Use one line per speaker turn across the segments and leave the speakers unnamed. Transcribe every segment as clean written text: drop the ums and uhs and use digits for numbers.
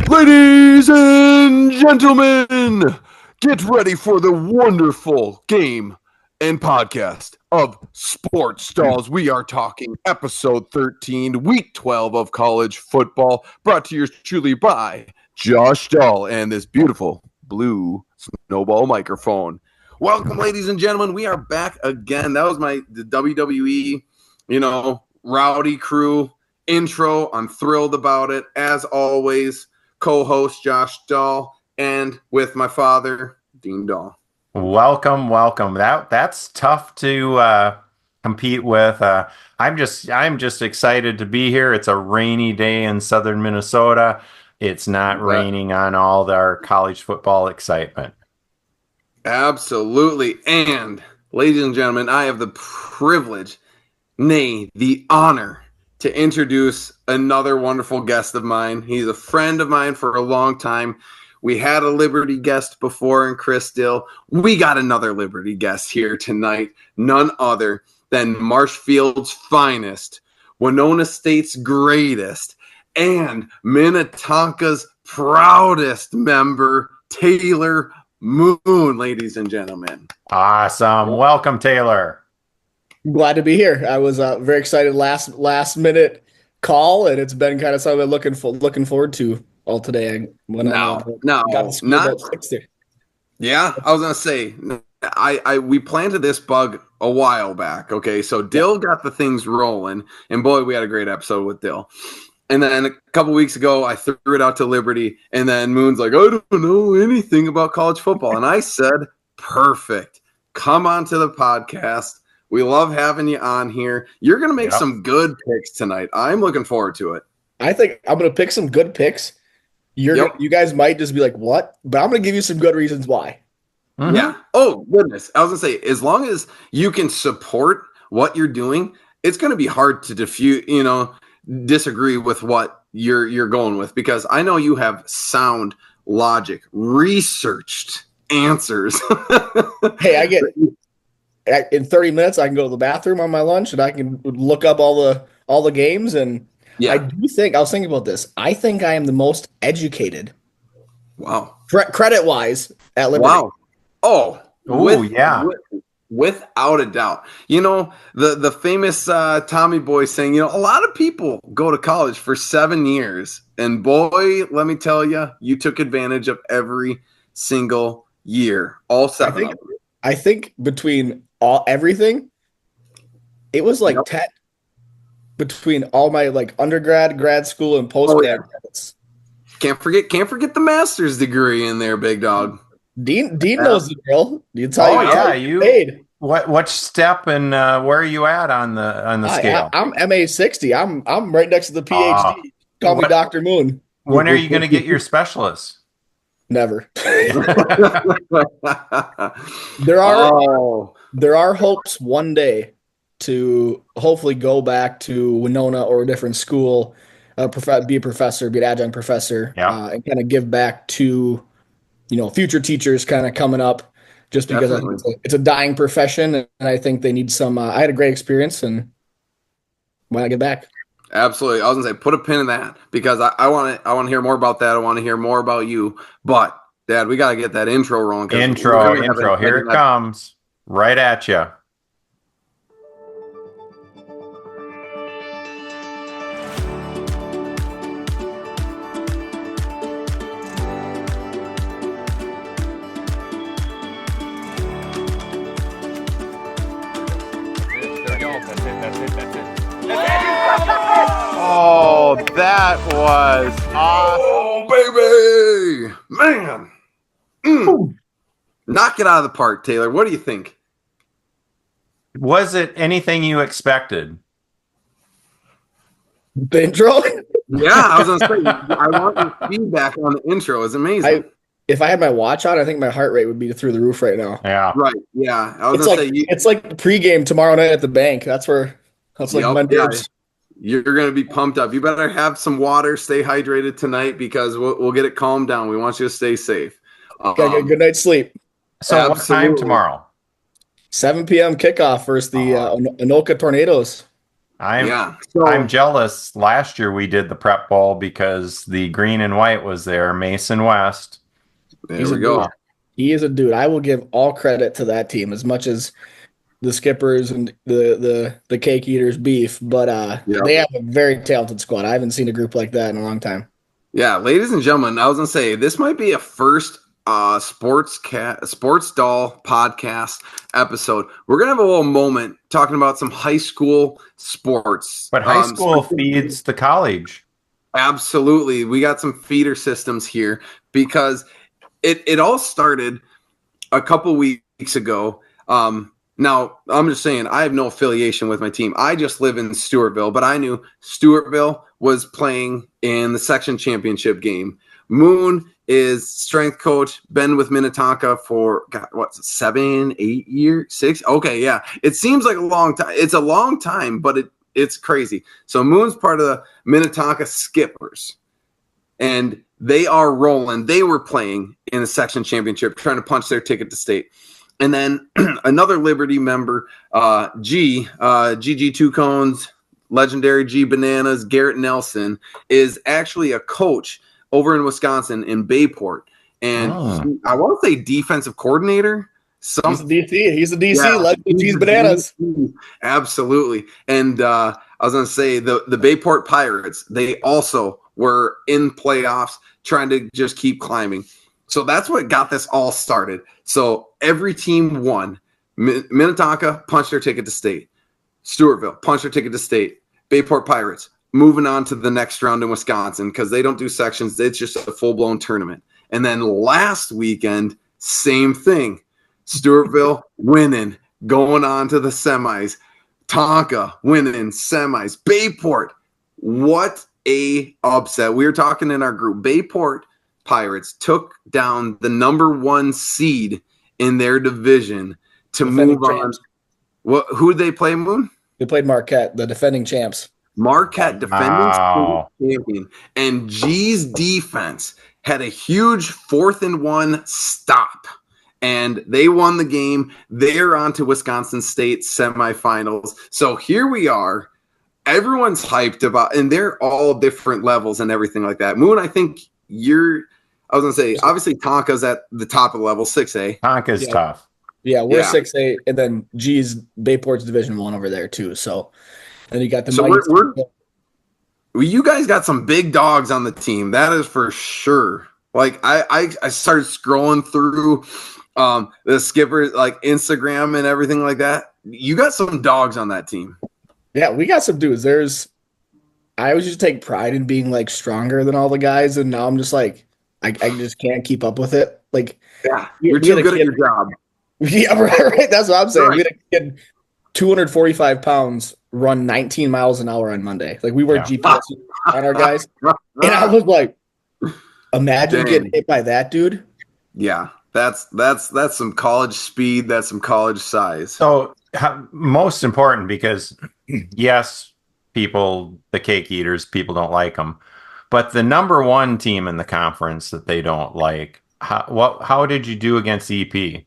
Ladies and gentlemen, get ready for the wonderful game and podcast of Sports Stalls. We are talking episode 13, week 12 of college football, brought to yours truly by Josh Stahl and this beautiful blue snowball microphone. Welcome, ladies and gentlemen. We are back again. That was the WWE, rowdy crew intro. I'm thrilled about it. As always, co-host Josh Dahl, and with my father, Dean Dahl.
Welcome. That's tough to compete with. I'm just excited to be here. It's a rainy day in southern Minnesota. It's not raining on all our college football excitement.
Absolutely. And ladies and gentlemen, I have the privilege, nay, the honor to introduce another wonderful guest of mine. He's a friend of mine for a long time. We had a Liberty guest before in Chris Dill. We got another Liberty guest here tonight, none other than Marshfield's finest, Winona State's greatest, and Minnetonka's proudest member, Taylor Moon, ladies and gentlemen.
Awesome. Welcome, Taylor.
Glad to be here. I was very excited last minute call, and it's been kind of something I'm looking forward to all today.
Yeah, I was gonna say we planted this bug a while back. Okay, so Dill got the things rolling, and boy, we had a great episode with Dill. And then a couple weeks ago, I threw it out to Liberty, and then Moon's like, I don't know anything about college football. And I said, perfect. Come on to the podcast. We love having you on here. You're going to make some good picks tonight. I'm looking forward to it.
I think I'm going to pick some good picks. You guys might just be like, what? But I'm going to give you some good reasons why.
Mm-hmm. Yeah. Oh, goodness. I was going to say, as long as you can support what you're doing, it's going to be hard to disagree with what you're going with, because I know you have sound logic, researched answers.
Hey, I get in 30 minutes I can go to the bathroom on my lunch and I can look up all the games, and I was thinking about this. I think I am the most educated.
Wow.
Credit wise at Liberty.
Wow. Oh,
yeah.
Without a doubt. The famous Tommy Boy saying, a lot of people go to college for 7 years. And boy, let me tell you, you took advantage of every single year. All 7 of them.
I think between everything, it was like 10 between all my undergrad, grad school, and post-grad credits.
Can't forget the master's degree in there, big dog.
Dean knows the drill.
You paid. What step and where are you at on the scale?
I'm MA 60. I'm right next to the PhD. Call me Dr. Moon.
When are you going to get your specialist?
Never. There are hopes one day to hopefully go back to Winona or a different school, be a professor, be an adjunct professor, and kind of give back to future teachers kind of coming up, just because it's a dying profession, and I think they need some. I had a great experience, and why not get back?
Absolutely. I was gonna say, put a pin in that, because I want to hear more about that. I want to hear more about you. But Dad, we got to get that intro rolling.
Intro. Here it comes. Right at you. Oh, that was awesome.
Oh, baby. Man. Knock it out of the park, Taylor. What do you think?
Was it anything you expected?
The intro?
Yeah, I was going to say, I want your feedback on the intro. It's amazing.
If I had my watch on, I think my heart rate would be through the roof right now.
Yeah.
Right. Yeah. I was
it's like pregame tomorrow night at the bank. That's my dibs.
You're going to be pumped up. You better have some water. Stay hydrated tonight, because we'll get it calmed down. We want you to stay safe.
Gotta get a good night's sleep.
So
absolutely.
what time tomorrow?
7 p.m. kickoff versus the Anoka Tornadoes.
I'm jealous. Last year we did the prep bowl because the green and white was there. Mason West.
There we go.
Dude. He is a dude. I will give all credit to that team as much as the Skippers and the Cake Eaters beef, but they have a very talented squad. I haven't seen a group like that in a long time.
Yeah, ladies and gentlemen, I was gonna say this might be a first sports doll podcast episode. We're gonna have a little moment talking about some high school sports.
But high school feeds the college.
Absolutely, we got some feeder systems here because it all started a couple weeks ago. Now, I'm just saying, I have no affiliation with my team. I just live in Stewartville, but I knew Stewartville was playing in the section championship game. Moon is strength coach, been with Minnetonka for, 7, 8 years? 6? Okay, yeah. It seems like a long time. It's a long time, but it's crazy. So Moon's part of the Minnetonka Skippers, and they are rolling. They were playing in the section championship, trying to punch their ticket to state. And then another Liberty member, GG Two Cones, legendary G Bananas, Garrett Nelson, is actually a coach over in Wisconsin in Bayport. And I want to say defensive coordinator.
He's the DC. He's the DC. Yeah, like G's Bananas.
Absolutely. And I was going to say the Bayport Pirates, they also were in playoffs trying to just keep climbing. So that's what got this all started. So every team won. Minnetonka punched their ticket to state. Stewartville punched their ticket to state. Bayport Pirates moving on to the next round in Wisconsin because they don't do sections. It's just a full-blown tournament. And then last weekend, same thing. Stewartville winning, going on to the semis. Tonka winning semis. Bayport, what a upset. We were talking in our group. Bayport Pirates took down the number 1 seed in their division to move on. Who did they play, Moon?
They played Marquette, the defending champs.
Marquette, defending champion. And G's defense had a huge 4th and 1 stop. And they won the game. They're on to Wisconsin State semifinals. So here we are. Everyone's hyped about, and they're all different levels and everything like that. Moon, I think I was going to say, obviously Tonka's at the top of the level, 6A.
Tonka's tough.
Yeah, we're 6A, and then G's Bayport's Division 1 over there too. So, and you got the
you guys got some big dogs on the team. That is for sure. Like I started scrolling through the Skippers like Instagram and everything like that. You got some dogs on that team.
Yeah, we got some dudes. I always just take pride in being like stronger than all the guys, and now I'm just like I just can't keep up with it. Like,
yeah, you're too good at your job.
Yeah, right. That's what I'm saying. Right. We had a kid, 245 pounds, run 19 miles an hour on Monday. Like, we were GPS on our guys, and I was like, imagine getting hit by that dude.
Yeah, that's some college speed. That's some college size.
So, most important, because yes, the Cake Eaters, people don't like them. But the number 1 team in the conference that they don't like, how did you do against EP?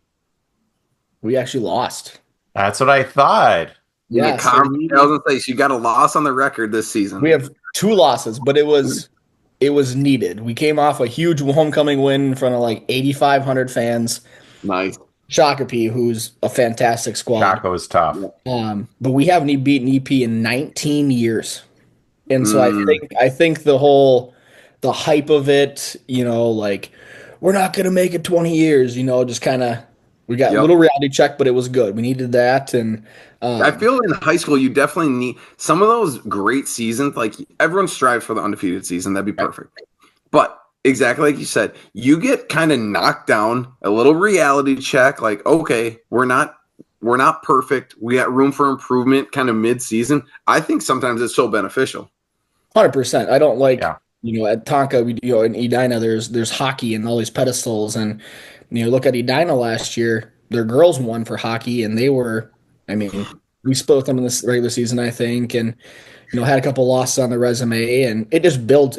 We actually lost.
That's what I thought.
Yeah, I was gonna say she got a loss on the record this season.
We have 2 losses, but it was needed. We came off a huge homecoming win in front of like 8,500 fans.
Nice.
Shakopee, who's a fantastic squad.
Shako is tough.
But we haven't beaten EP in 19 years. And so I think the hype of it, like we're not going to make it 20 years, just kind of, we got a little reality check, but it was good. We needed that. And
I feel in high school, you definitely need some of those great seasons. Like everyone strives for the undefeated season. That'd be perfect. But exactly like you said, you get kind of knocked down, a little reality check. Like, okay, we're not perfect. We got room for improvement kind of mid-season. I think sometimes it's so beneficial.
100%. I don't like, at Tonka, in Edina, there's hockey and all these pedestals. And, look at Edina last year, their girls won for hockey, and they were, we split with them in this regular season, I think, and, had a couple losses on the resume, and it just builds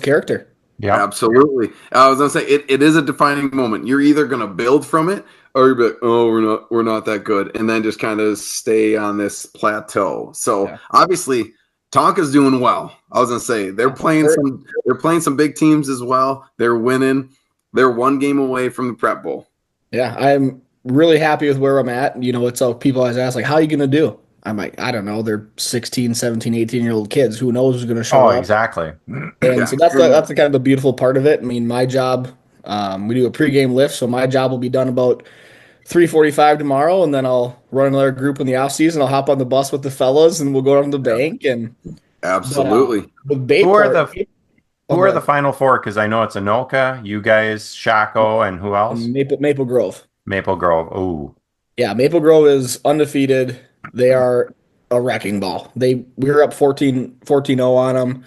character.
Yeah, absolutely. I was going to say, it is a defining moment. You're either going to build from it or you'd be like, oh, we're not that good, and then just kind of stay on this plateau. So obviously, Tonka's doing well. I was gonna say they're playing some big teams as well. They're winning. They're one game away from the Prep Bowl.
Yeah, I'm really happy with where I'm at. You know, it's all people always ask, like, how are you going to do? I'm like, I don't know. They're 16, 17, 18-year-old kids. Who knows who's going to show up?
Oh, exactly.
And so that's the kind of the beautiful part of it. I mean, my job, we do a pregame lift, so my job will be done about 3:45 tomorrow, and then I'll run another group in the off season. I'll hop on the bus with the fellas, and we'll go down to the bank. And
absolutely.
Who
are the final four? Because I know it's Anoka, you guys, Shaco, and who else?
Maple Grove.
Maple Grove. Ooh.
Yeah, Maple Grove is undefeated. They are a wrecking ball. We were up 14-0 on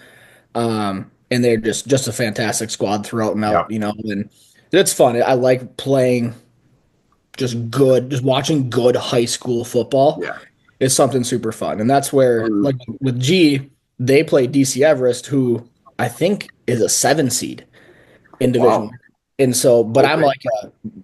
them. And they're just a fantastic squad throughout and out, you know, and it's fun. I like playing just watching good high school football.
Yeah.
It's something super fun. And that's where, like with G, they play DC Everest, who I think is a 7 seed in division. Wow. And so, but I'm like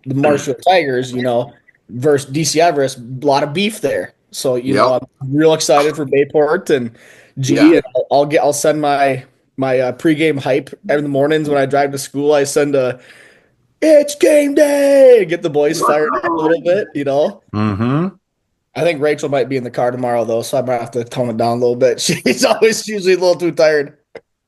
the Marshall Tigers, you know, versus DC Everest, a lot of beef there. So, you know, I'm real excited for Bayport and G. And I'll send my pregame hype in the mornings when I drive to school. I send it's game day, get the boys fired up a little bit, you know.
Mm-hmm.
I think Rachel might be in the car tomorrow though, so I might have to tone it down a little bit. She's usually a little too tired.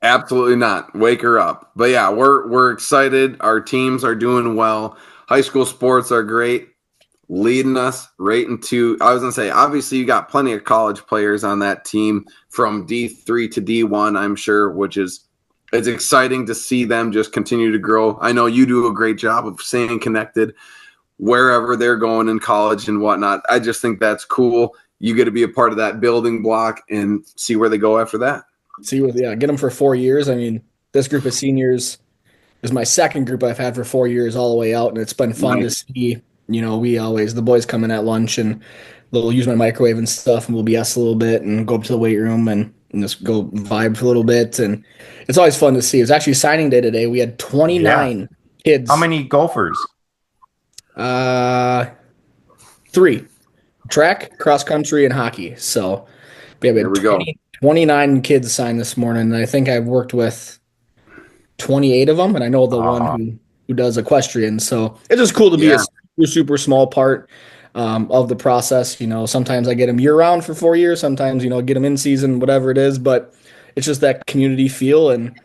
Absolutely not. Wake her up. But yeah, we're excited. Our teams are doing well. High school sports are great, leading us right into. I was gonna say, obviously, you got plenty of college players on that team from D3 to D1. I'm sure, it's exciting to see them just continue to grow. I know you do a great job of staying connected wherever they're going in college and whatnot. I just think that's cool. You get to be a part of that building block and see where they go after that.
Get them for 4 years. I mean, this group of seniors is my second group I've had for 4 years all the way out, and it's been fun to see. You know, the boys come in at lunch and they'll use my microwave and stuff, and we'll BS a little bit and go up to the weight room and just go vibe for a little bit. And it's always fun to see. It was actually signing day today. We had 29 kids.
How many Gophers?
3. Track, cross country, and hockey. So we have 29 kids signed this morning, and I think I've worked with 28 of them, and I know the one who does equestrian. So it's just cool to be a super small part of the process. You know, sometimes I get them year-round for 4 years. Sometimes, you know, get them in season, whatever it is. But it's just that community feel, and,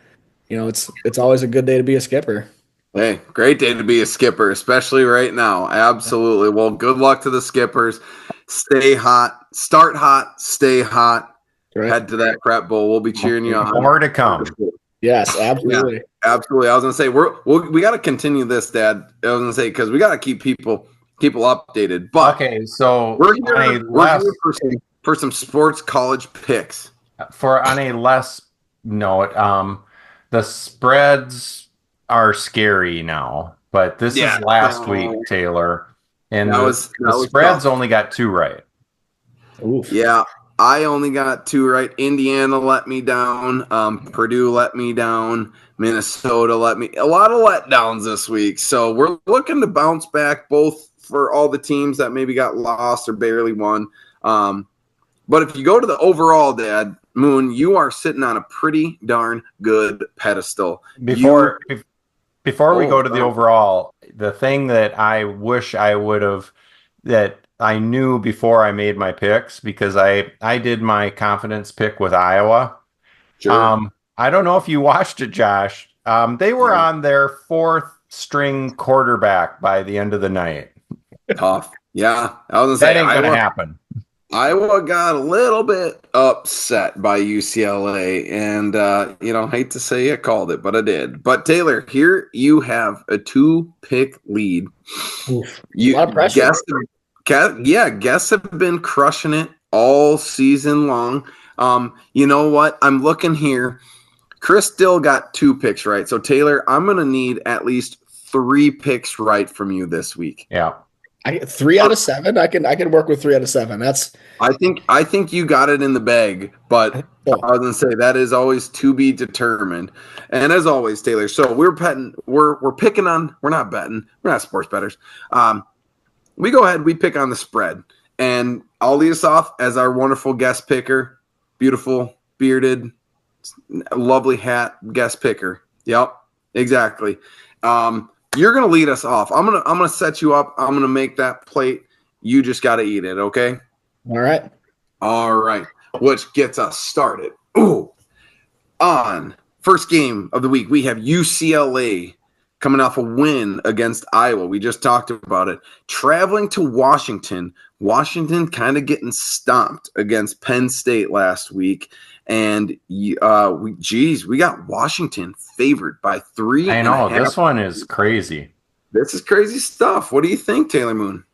you know, it's always a good day to be a skipper.
Hey, great day to be a skipper, especially right now. Absolutely. Well, good luck to the skippers. Stay hot. Start hot. Stay hot. Right. Head to that Prep Bowl. We'll be cheering you on.
More to come.
Yes, absolutely.
Yeah, absolutely. I was gonna say we got to continue this, Dad. I was gonna say because we got to keep people updated. But
okay, so
we're here for some sports college picks.
On a less note, the spreads are scary now. But this is last week, Taylor, and the spreads only got 2 right.
Oof.
Yeah. I only got 2 right. Indiana let me down. Purdue let me down. Minnesota let me. A lot of letdowns this week. So we're looking to bounce back both for all the teams that maybe got lost or barely won. But if you go to the overall, Dad, Moon, you are sitting on a pretty darn good pedestal.
Before we go to the overall, the thing that I wish I would have that I knew before I made my picks, because I did my confidence pick with Iowa.
Sure.
I don't know if you watched it, Josh. They were on their 4th string quarterback by the end of the night.
Tough. Yeah. I was gonna say
that ain't going to happen.
Iowa got a little bit upset by UCLA, and hate to say I called it, but I did. But Taylor, here you have a 2-pick lead.
Oof. A lot of pressure.
Guests have been crushing it all season long. You know what? I'm looking here. Chris still got 2 picks right. So Taylor, I'm going to need at least 3 picks right from you this week.
Yeah.
I get 3 out of 7. I can work with 3 out of 7.
I think you got it in the bag, but I was gonna say that is always to be determined. And as always, Taylor, so we're not betting, we're not sports bettors. we go ahead, we pick on the spread. And I'll lead us off as our wonderful guest picker. Beautiful, bearded, lovely hat guest picker. Yep, exactly. You're gonna lead us off. I'm gonna set you up. I'm gonna make that plate. You just gotta eat it, okay?
All right.
All right. Which gets us started. Ooh. On first game of the week, we have UCLA coming off a win against Iowa. We just talked about it. Traveling to Washington. Washington kind of getting stomped against Penn State last week. And we got Washington favored by 3.
I know, this one is crazy.
This is crazy stuff. What do you think, Taylor Moon?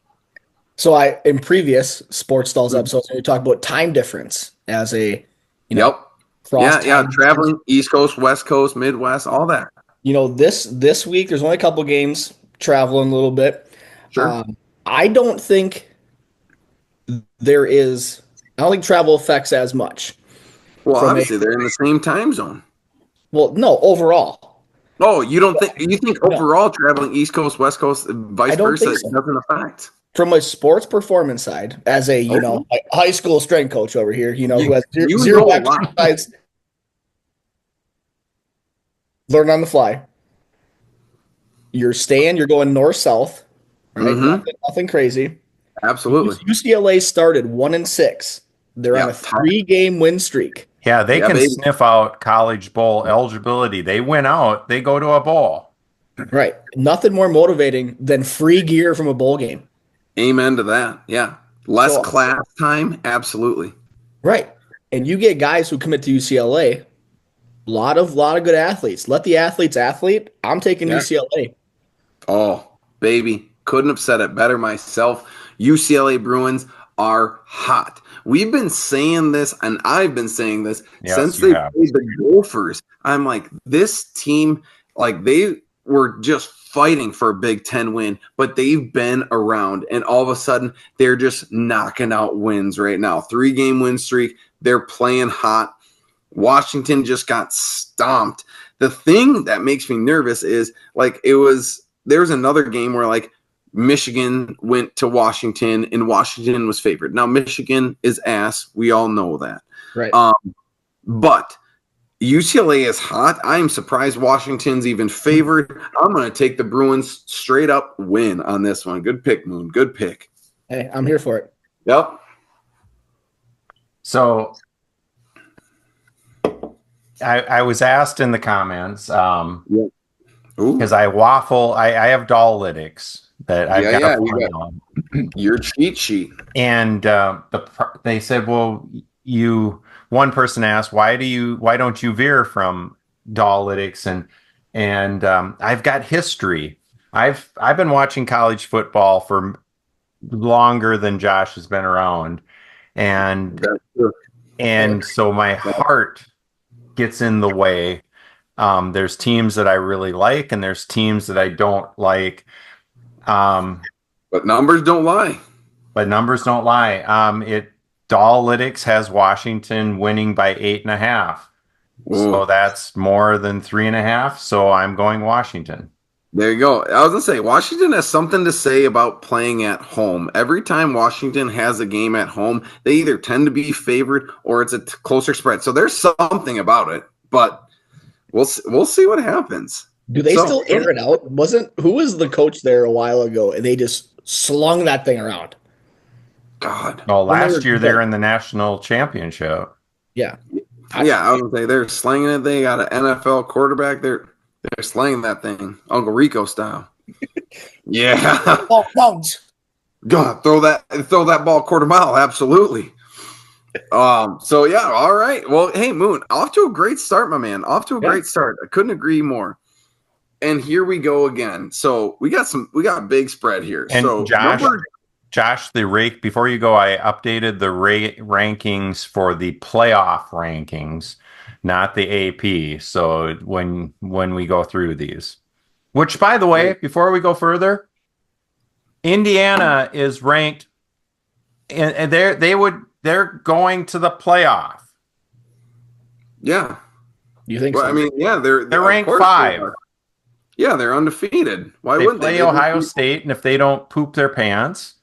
So in previous Sports Stalls episodes, we talked about time difference as a,
Yep. Yeah, traveling East Coast, West Coast, Midwest, all that.
This week there's only a couple games, traveling a little bit.
Sure.
I don't think travel affects as much.
Well, obviously they're in the same time zone.
Well, no, overall.
Oh, you think overall traveling East Coast, West Coast, vice versa, it doesn't affect?
From a sports performance side, as a high school strength coach over here, who has zero exercise, learn on the fly. You're going north-south, right?
Mm-hmm.
Nothing crazy.
Absolutely.
UCLA started 1-6. They're on a 3-game win streak.
Yeah, they can sniff out College Bowl eligibility. They win out, they go to a bowl.
Right. Nothing more motivating than free gear from a bowl game.
Amen to that. Yeah. Less class time. Absolutely.
Right. And you get guys who commit to UCLA. Lot of good athletes. Let the athletes athlete. I'm taking UCLA.
Oh, baby. Couldn't have said it better myself. UCLA Bruins are hot. We've been saying this, and I've been saying this since they played the Gophers. I'm like, this team, like they were just fighting for a Big Ten win, but they've been around, and all of a sudden they're just knocking out wins right now. 3-game win streak. They're playing hot. Washington just got stomped. The thing that makes me nervous is there's another game where Michigan went to Washington and Washington was favored. Now Michigan is ass. We all know that.
Right.
But UCLA is hot. I am surprised Washington's even favored. I'm going to take the Bruins straight up win on this one. Good pick, Moon. Good pick.
Hey, I'm here for it.
Yep.
So I was asked in the comments because I waffle. I have Dollalytics that I've got
your cheat sheet.
And they said, well, one person asked, why don't you veer from Dollalytics? And I've got history. I've been watching college football for longer than Josh has been around. And so my heart gets in the way. There's teams that I really like, and there's teams that I don't like.
But numbers don't lie.
Dollalytics has Washington winning by 8.5. So that's more than 3.5. So I'm going Washington.
There you go. I was going to say, Washington has something to say about playing at home. Every time Washington has a game at home, they either tend to be favored or it's a closer spread. So there's something about it, but we'll see what happens.
Do they still air it out? Who was the coach there a while ago and they just slung that thing around?
God.
Well, last year they're in the national championship.
Yeah.
I was going to say they're slinging it. They got an NFL quarterback. They're slanging that thing, Uncle Rico style. Yeah. God, throw that ball quarter mile. Absolutely. So yeah, all right. Well, hey, Moon, off to a great start, my man. Off to a great start. I couldn't agree more. And here we go again. So we got a big spread here.
And
so
Josh, the rake, before you go, I updated the rankings for the playoff rankings, not the AP. So when we go through these, which, by the way, before we go further, Indiana is ranked, and they're going to the playoff.
Yeah.
You think so?
I mean, yeah, they're
ranked 5.
Yeah, they're undefeated. Why
They
wouldn't
play
they?
Ohio State, and if they don't poop their pants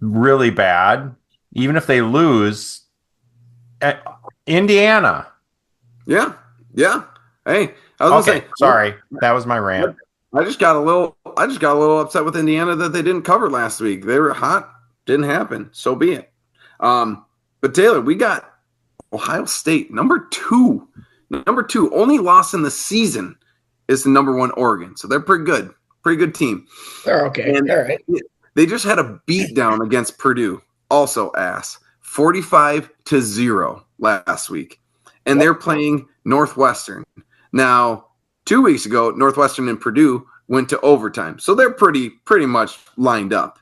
really bad, even if they lose, Indiana.
Yeah. Hey, I was gonna say.
Sorry, that was my rant.
I just got a little upset with Indiana that they didn't cover last week. They were hot, didn't happen. So be it. But Taylor, we got Ohio State number 2. Number 2, only loss in the season is the number 1 Oregon. So they're pretty good team.
They're okay.
And
all right.
They just had a beatdown against Purdue. Also ass. 45-0 last week. And they're playing Northwestern. Now, 2 weeks ago, Northwestern and Purdue went to overtime. So they're pretty much lined up.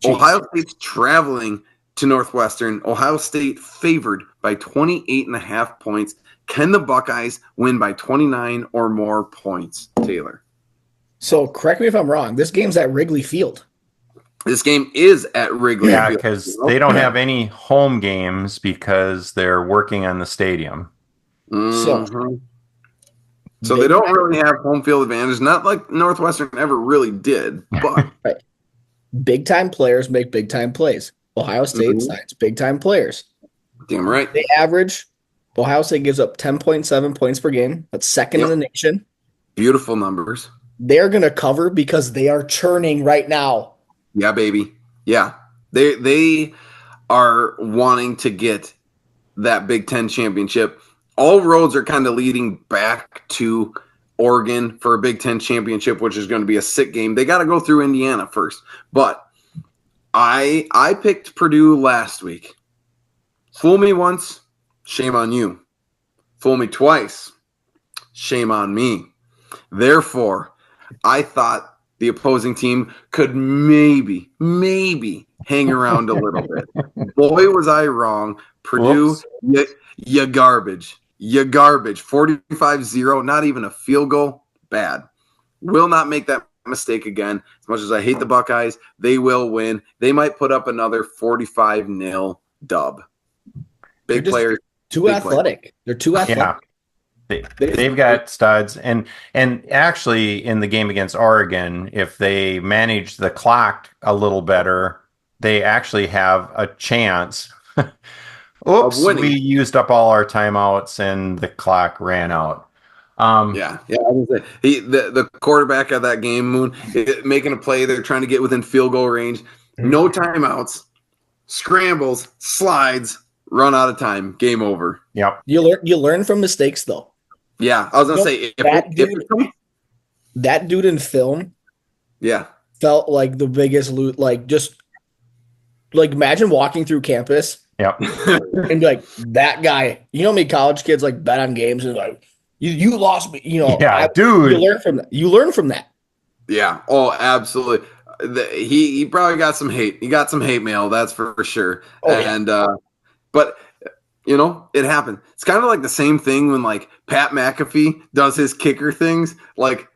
Jeez. Ohio State's traveling to Northwestern. Ohio State favored by 28.5 points. Can the Buckeyes win by 29 or more points, Taylor?
So correct me if I'm wrong. This game's at Wrigley Field.
This game is at Wrigley Field.
Yeah, because they don't have any home games because they're working on the stadium.
Mm-hmm. So they don't really have home field advantage. Not like Northwestern ever really did. But
right. Big time players make big time plays. Ohio State signs big time players.
Damn right.
They average. Ohio State gives up 10.7 points per game. That's second in the nation.
Beautiful numbers.
They're going to cover because they are churning right now.
Yeah, baby. Yeah. They are wanting to get that Big Ten championship. All roads are kind of leading back to Oregon for a Big Ten championship, which is going to be a sick game. They got to go through Indiana first. But I picked Purdue last week. Fool me once, shame on you. Fool me twice, shame on me. Therefore, I thought the opposing team could maybe hang around a little bit. Boy, was I wrong. Purdue, you garbage. You garbage. 45-0, not even a field goal. Bad. Will not make that mistake again. As much as I hate the Buckeyes, they will win. They might put up another 45-0 dub. Big players.
Too athletic. Players. They're too athletic.
Yeah. They've got studs. And actually, in the game against Oregon, if they manage the clock a little better, they actually have a chance. Oops, we used up all our timeouts and the clock ran out.
Yeah. The quarterback of that game, Moon, making a play. They're trying to get within field goal range. No timeouts, scrambles, slides, run out of time. Game over.
Yep.
You learn from mistakes, though.
Yeah, I was gonna say
that dude in film.
Yeah,
felt like the biggest loot. Like just like imagine walking through campus.
Yep.
And be like that guy. You know, how many college kids like bet on games and like you lost me. You know,
yeah, dude.
You learn from that.
Yeah. Oh, absolutely. He probably got some hate. He got some hate mail. That's for sure. Oh, and but. You know, it happened. It's kind of like the same thing when, like, Pat McAfee does his kicker things. Like,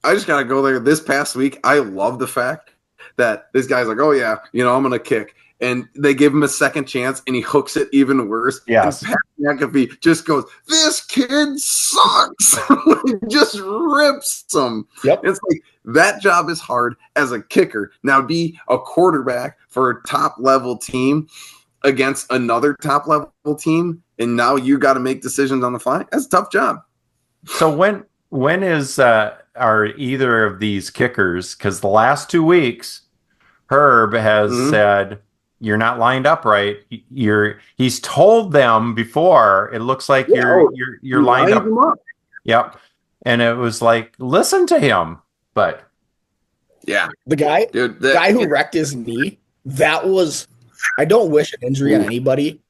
I just got to go there. This past week, I love the fact that this guy's like, oh, yeah, you know, I'm going to kick. And they give him a second chance, and he hooks it even worse.
Yes.
And Pat McAfee just goes, this kid sucks. He just rips them.
Yep.
It's like, that job is hard as a kicker. Now, be a quarterback for a top-level team against another top level team, and now you got to make decisions on the fly. That's a tough job.
So when is are either of these kickers? Because the last 2 weeks, Herb has said you're not lined up right. He's told them before. It looks like you're lined up. Yep, and it was like listen to him, but
yeah,
the guy who wrecked his knee. That was. I don't wish an injury on anybody.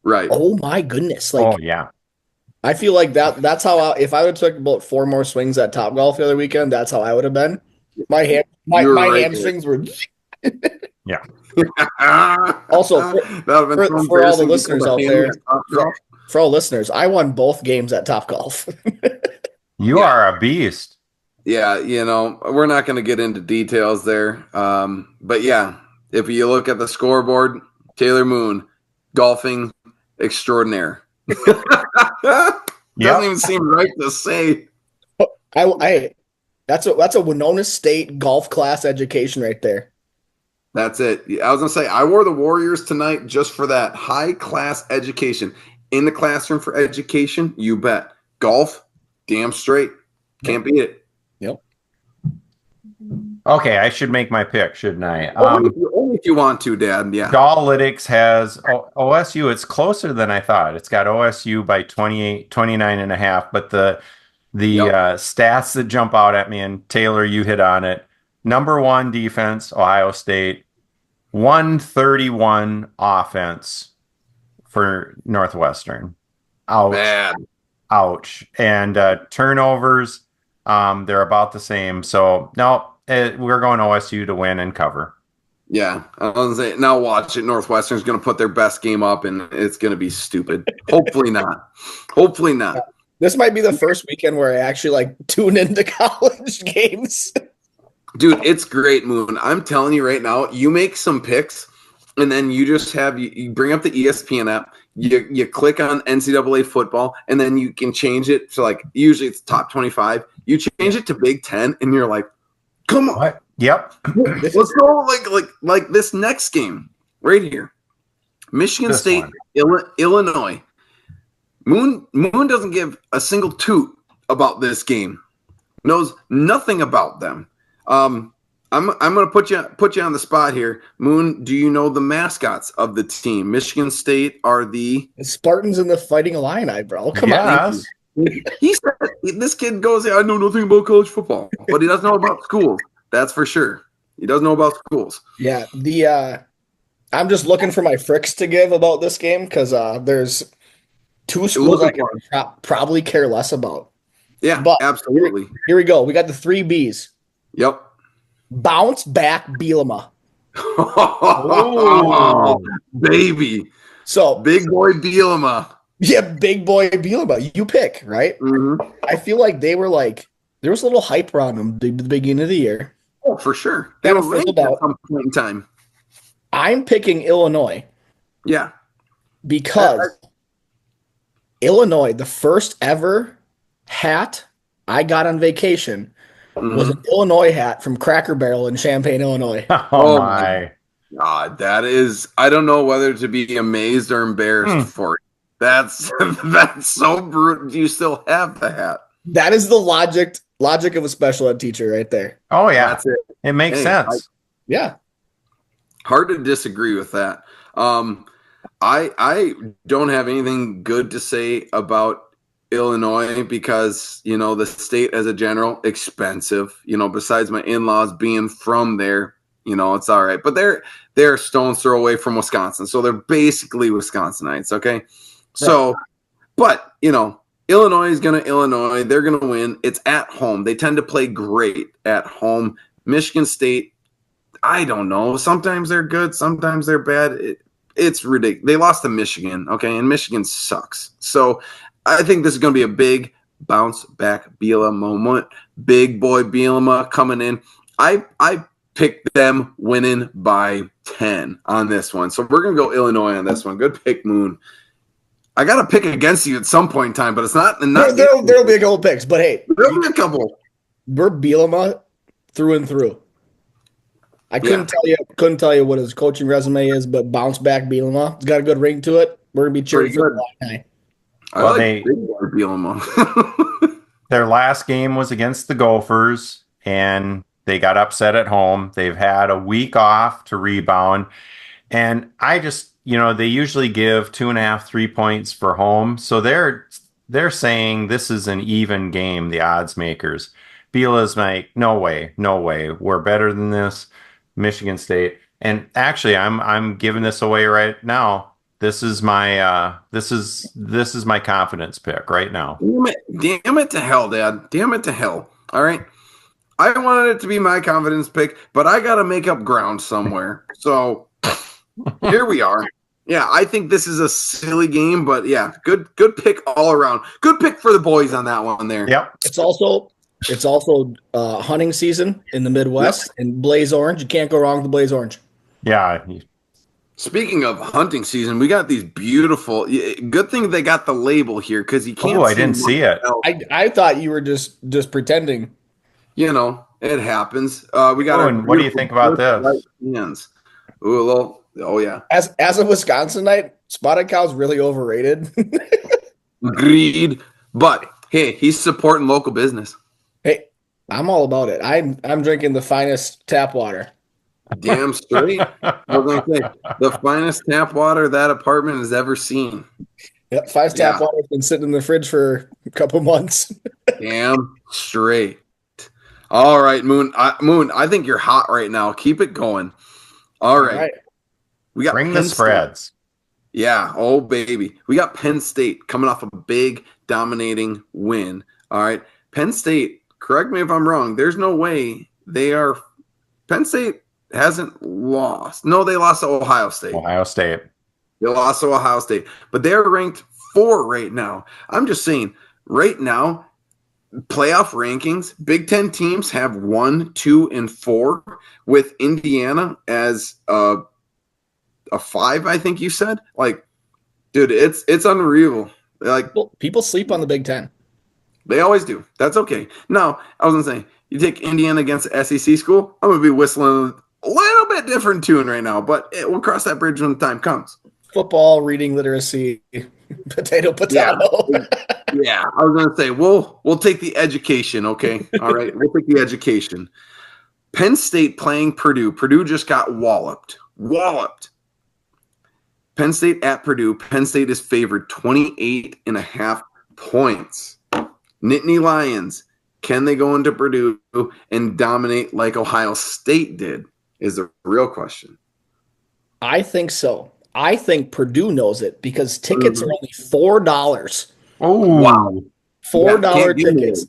Right.
Oh my goodness. Like,
oh yeah.
I feel like that's how if I would have took about 4 more swings at Topgolf the other weekend, that's how I would have been. My hamstrings were
yeah.
Also for all the listeners out there, for all listeners, I won both games at Topgolf.
You are a beast.
Yeah, you know, we're not going to get into details there. But yeah. If you look at the scoreboard, Taylor Moon, golfing extraordinaire. Doesn't even seem right to say.
That's a Winona State golf class education right there.
That's it. I was gonna say I wore the Warriors tonight just for that high class education in the classroom for education. You bet. Golf, damn straight, can't beat it.
Yep.
Okay, I should make my pick, shouldn't I?
Only if you want to, Dad. Yeah.
Gollytics has OSU. It's closer than I thought. It's got OSU by 29 and a half, but the stats that jump out at me, and Taylor, you hit on it. Number 1 defense, Ohio State. 131 offense for Northwestern. Ouch.
Bad.
Ouch. And turnovers, they're about the same. So, no, we're going OSU to win and cover.
Yeah. I was going to say, now watch it. Northwestern's going to put their best game up, and it's going to be stupid. Hopefully not. Hopefully not.
This might be the first weekend where I actually tune into college games.
Dude, it's great, Moon. I'm telling you right now, you make some picks, and then you just you bring up the ESPN app, you click on NCAA football, and then you can change it to usually it's top 25. You change it to Big Ten, and you're like, come on.
What? Yep.
Let's go like this next game right here. Michigan State, Illinois. Moon doesn't give a single toot about this game. Knows nothing about them. I'm gonna put you on the spot here. Moon, do you know the mascots of the team? Michigan State are the
Spartans and the Fighting Illini, bro. Come on.
He said this kid goes, I know nothing about college football, but he doesn't know about schools. That's for sure. He doesn't know about schools.
Yeah, I'm just looking for my fricks to give about this game because there's 2 schools I probably care less about.
Yeah,
but
absolutely.
Here we go. We got the 3 Bs.
Yep.
Bounce back Bielema.
Oh, baby.
So
big boy Bielema.
Yeah, big boy Bielema. You pick, right?
Mm-hmm.
I feel like they were there was a little hype around them at the beginning of the year.
Oh, for sure. They were ranked at some point in time.
I'm picking Illinois.
Yeah.
Because Illinois, the first ever hat I got on vacation was an Illinois hat from Cracker Barrel in Champaign, Illinois.
Oh my
God, that is, I don't know whether to be amazed or embarrassed for it. That's so brutal. Do you still have the hat?
That is the logic of a special ed teacher right there.
Oh yeah.
That's it.
It makes sense.
Yeah.
Hard to disagree with that. I don't have anything good to say about Illinois because, the state as a general, expensive. Besides my in-laws being from there, it's all right. But they're a stone's throw away from Wisconsin. So they're basically Wisconsinites, okay? So, but, Illinois is going to Illinois. They're going to win. It's at home. They tend to play great at home. Michigan State, I don't know. Sometimes they're good. Sometimes they're bad. It's ridiculous. They lost to Michigan, okay? And Michigan sucks. So I think this is going to be a big bounce back Bielema moment. Big boy Bielema coming in. I picked them winning by 10 on this one. So we're going to go Illinois on this one. Good pick, Moon. I got to pick against you at some point in time, but it's not.
There'll be a couple picks, but hey.
There'll be a couple.
We're Bielema through and through. I couldn't tell you what his coaching resume is, but bounce back Bielema. It's got a good ring to it. We're going to be cheering for the Illini.
I like big boy Bielema.
Their last game was against the Gophers, and they got upset at home. They've had a week off to rebound. And I just, they usually give 2.5, 3 points for home. So they're saying this is an even game, the odds makers. Biela's like, no way. We're better than this. Michigan State. And actually, I'm giving this away right now. This is my this is my confidence pick right now.
Damn it to hell, Dad. Damn it to hell. All right. I wanted it to be my confidence pick, but I got to make up ground somewhere. So here we are. Yeah, I think this is a silly game, but yeah, good pick all around. Good pick for the boys on that one there.
Yep.
It's also hunting season in the Midwest, and Blaze Orange. You can't go wrong with the Blaze Orange.
Yeah.
Speaking of hunting season, we got these beautiful. Good thing they got the label here because you can't.
Oh, I didn't see it.
I thought you were just pretending.
You know, it happens. We got.
Oh, and what do you think about this?
Hands. Ooh, a little. Oh yeah.
As a Wisconsinite, spotted cow's really overrated.
Agreed. But hey, he's supporting local business.
Hey, I'm all about it. I'm drinking the finest tap water.
Damn straight. I was gonna say the finest tap water that apartment has ever seen.
Yep, finest tap water has been sitting in the fridge for a couple months.
Damn straight. All right, Moon. Moon, I think you're hot right now. Keep it going. All right. We got
Bring the spreads.
Yeah. Oh, baby. We got Penn State coming off a big, dominating win. All right. Penn State, correct me if I'm wrong. There's no way they are. Penn State hasn't lost. No, they lost to Ohio State. They lost to Ohio State. But they're ranked 4 right now. I'm just saying, right now, playoff rankings, Big Ten teams have 1, 2, and 4, with Indiana as a 5, I think you said. Like, dude, it's unreal. Like,
people sleep on the Big Ten.
They always do. That's okay. No, I was gonna say, you take Indiana against SEC school, I'm gonna be whistling a little bit different tune right now, but we'll cross that bridge when the time comes.
Football, reading literacy, potato.
Yeah, I was gonna say we'll take the education. Okay, all right, we'll take the education. Penn State playing Purdue. Purdue just got walloped. Penn State at Purdue. Penn State is favored 28.5 points. Nittany Lions, can they go into Purdue and dominate like Ohio State did? Is the real question.
I think so. I think Purdue knows it because tickets are only $4.
Oh,
wow.
$4 tickets.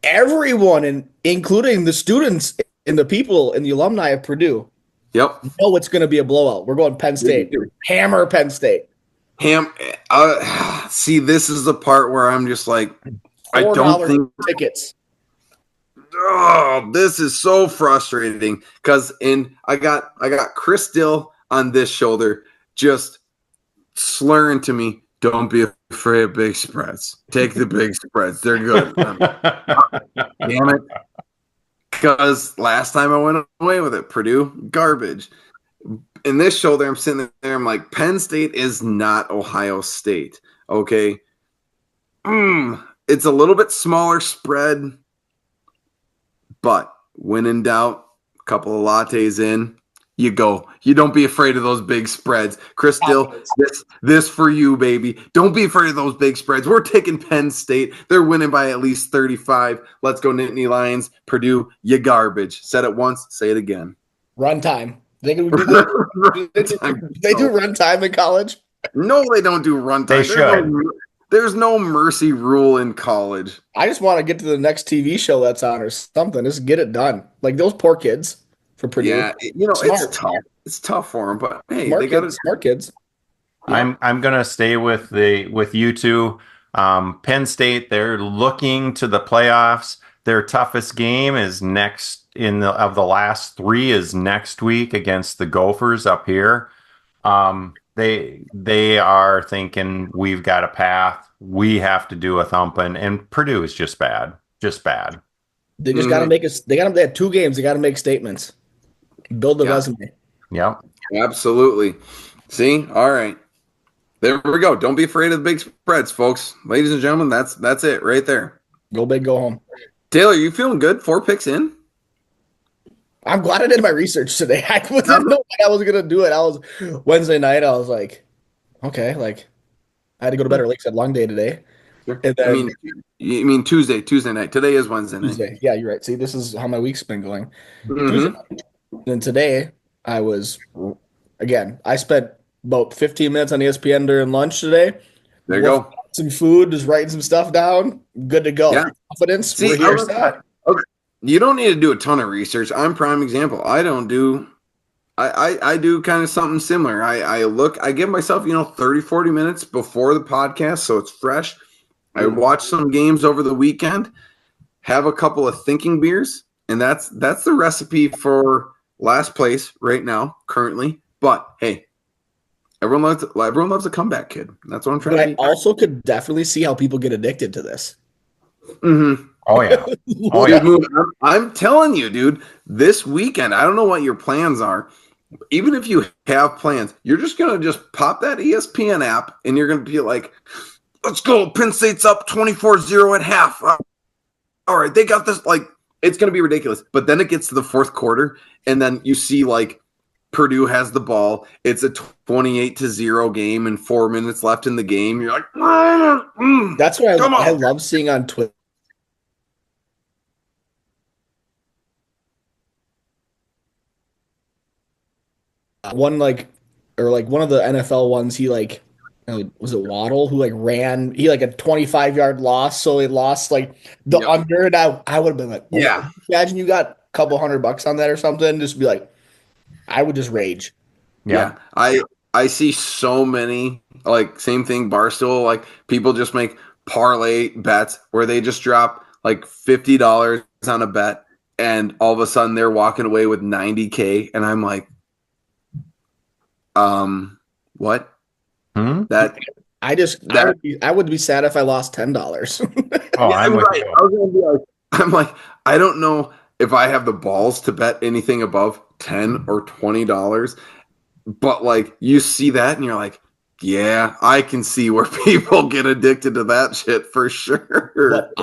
Everyone, including the students and the people and the alumni of Purdue, know it's going to be a blowout. We're going Penn State. Hammer Penn State.
See, this is the part where I'm just like, I don't think
tickets.
Oh, this is so frustrating because I got Chris Dill on this shoulder just slurring to me, don't be afraid of big spreads. Take the big spreads. They're good. Damn it. Because last time I went away with it, Purdue, garbage. In this shoulder, I'm sitting there, I'm like, Penn State is not Ohio State. Okay. It's a little bit smaller spread, but when in doubt, a couple of lattes in, you go. You don't be afraid of those big spreads. Chris Dill, this for you, baby. Don't be afraid of those big spreads. We're taking Penn State. They're winning by at least 35. Let's go Nittany Lions. Purdue, you garbage. Said it once, say it again.
Run time. They do run time in college?
No, they don't do run time.
They should.
There's no mercy rule in college.
I just want to get to the next TV show that's on or something. Just get it done. Like those poor kids for Purdue.
Yeah, it's tough. It's tough for them, but hey, they got
smart kids.
I'm gonna stay with you two. Penn State, they're looking to the playoffs. Their toughest game is of the last 3 is next week against the Gophers up here. They are thinking we've got a path. We have to do a thumping, and Purdue is just bad.
They just got to make us. They have 2 games. They got to make statements. Build the resume.
Yep.
Absolutely. See, all right. There we go. Don't be afraid of the big spreads, folks. Ladies and gentlemen, that's it right there.
Go big, go home.
Taylor, you feeling good? 4 picks in?
I'm glad I did my research today. I didn't know I was gonna do it. I was Wednesday night. I was like, okay, like I had to go to bed early because I had a long day today.
Sure. And then, you mean Tuesday night. Today is Wednesday night.
Tuesday. Yeah, you're right. See, this is how my week's been going. Mm-hmm. Then today I spent about 15 minutes on ESPN during lunch today.
There you go.
Some food, just writing some stuff down. Good to go. Yeah. Confidence.
See, you don't need to do a ton of research. I'm prime example. I don't do I do kind of something similar. I give myself, 30, 40 minutes before the podcast so it's fresh. I watch some games over the weekend, have a couple of thinking beers, and that's the recipe for last place right now, currently. But hey, Everyone loves a comeback kid. That's what I'm trying
But
to
I
be.
also could definitely see how people get addicted to this.
Mm-hmm.
Oh yeah. Oh
Dude,
yeah.
I'm telling you, dude, this weekend, I don't know what your plans are. Even if you have plans, you're just going to just pop that ESPN app and you're going to be like, let's go. Penn State's up 24-0 at half. All right, they got this. Like, it's going to be ridiculous. But then it gets to the fourth quarter, and then you see, like, Purdue has the ball. It's a 28-0 game and 4 minutes left in the game. You're like,
That's what
come
I
on.
love seeing on Twitter. One one of the NFL ones, he was it Waddle who ran he like a 25-yard loss, so he lost like the
Yep.
under, and I would have been like, oh,
Yeah.
imagine you got a couple $100 on that or something, just be like, I would just rage.
Yeah. I see so many, like, same thing, Barstool, like, people just make parlay bets where they just drop like $50 on a bet and all of a sudden they're walking away with 90K, and I'm like, what? That
I would be sad if I lost $10.
Oh,
yeah,
I'm with
right.
you.
I was gonna be like, I'm like, I don't know if I have the balls to bet anything above $10 or $20, but like you see that and you're like, yeah, I can see where people get addicted to that shit for sure.
But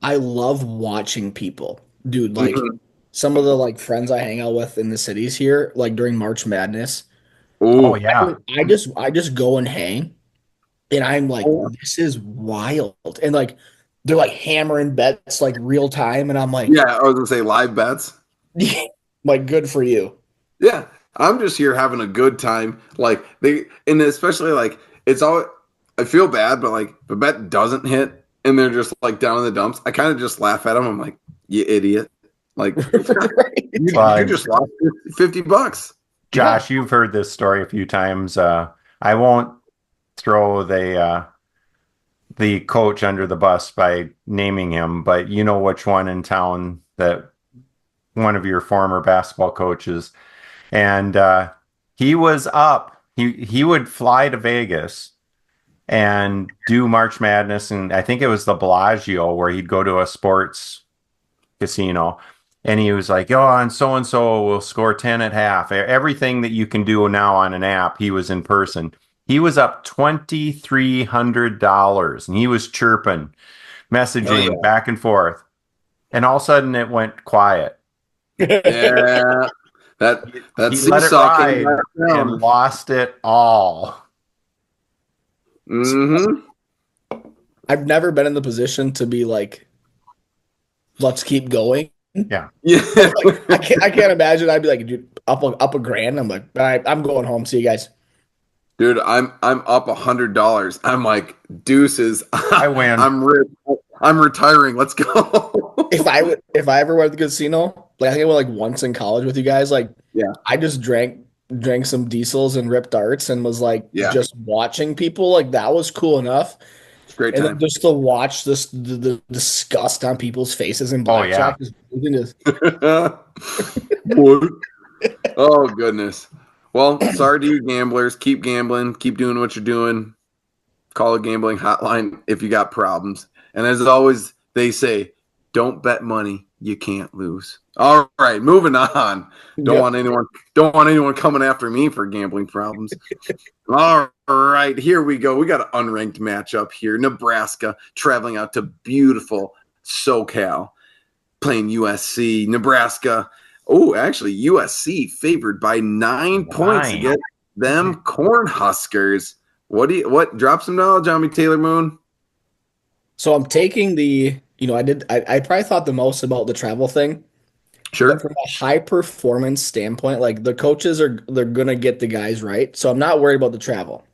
I love watching people, dude. Like some of the like friends I hang out with in the cities here, like during March Madness.
Oh
Oh,
yeah.
I just go and hang, and I'm like, this is wild, and like they're like hammering bets like real time, and I'm like,
yeah, I was gonna say live bets.
like good for you.
Yeah, I'm just here having a good time. Like and especially like it's all. I feel bad, but like if a bet doesn't hit and they're just like down in the dumps, I kind of just laugh at them. I'm like, you idiot! Like you just lost $50.
Josh, you've heard this story a few times. I won't throw the coach under the bus by naming him, but you know which one in town that one of your former basketball coaches, and he was up. He would fly to Vegas and do March Madness, and I think it was the Bellagio where he'd go to a sports casino. And he was like, oh, and so will score 10 at half. Everything that you can do now on an app, he was in person. He was up $2,300 and he was chirping, messaging back and forth. And all of a sudden it went quiet.
Yeah. That
he let it ride and lost it all.
Mm-hmm.
I've never been in the position to be like, let's keep going.
Yeah.
Like, I can't imagine. I'd be like, dude, up a grand. I'm like, all right, I'm going home. See you guys.
Dude, I'm up $100. I'm like, deuces.
I win.
I'm retiring. Let's go.
If I ever went to the casino, like I think I went like once in college with you guys, like
yeah,
I just drank some diesels and ripped darts and was like just watching people, like that was cool enough.
Great
and
time.
then just to watch the disgust on people's faces in blackjack.
Oh goodness. Well, sorry to you gamblers. Keep gambling. Keep doing what you're doing. Call a gambling hotline if you got problems. And as always, they say, don't bet money you can't lose. All right, moving on. Don't want anyone coming after me for gambling problems. All right, here we go. We got an unranked matchup here. Nebraska traveling out to beautiful SoCal, playing USC. Nebraska. Oh, actually, USC favored by 9 points against them Cornhuskers. What? Drop some knowledge on me, Taylor Moon.
So I'm taking I probably thought the most about the travel thing.
Sure.
But from a high performance standpoint, like the coaches they're gonna get the guys right. So I'm not worried about the travel.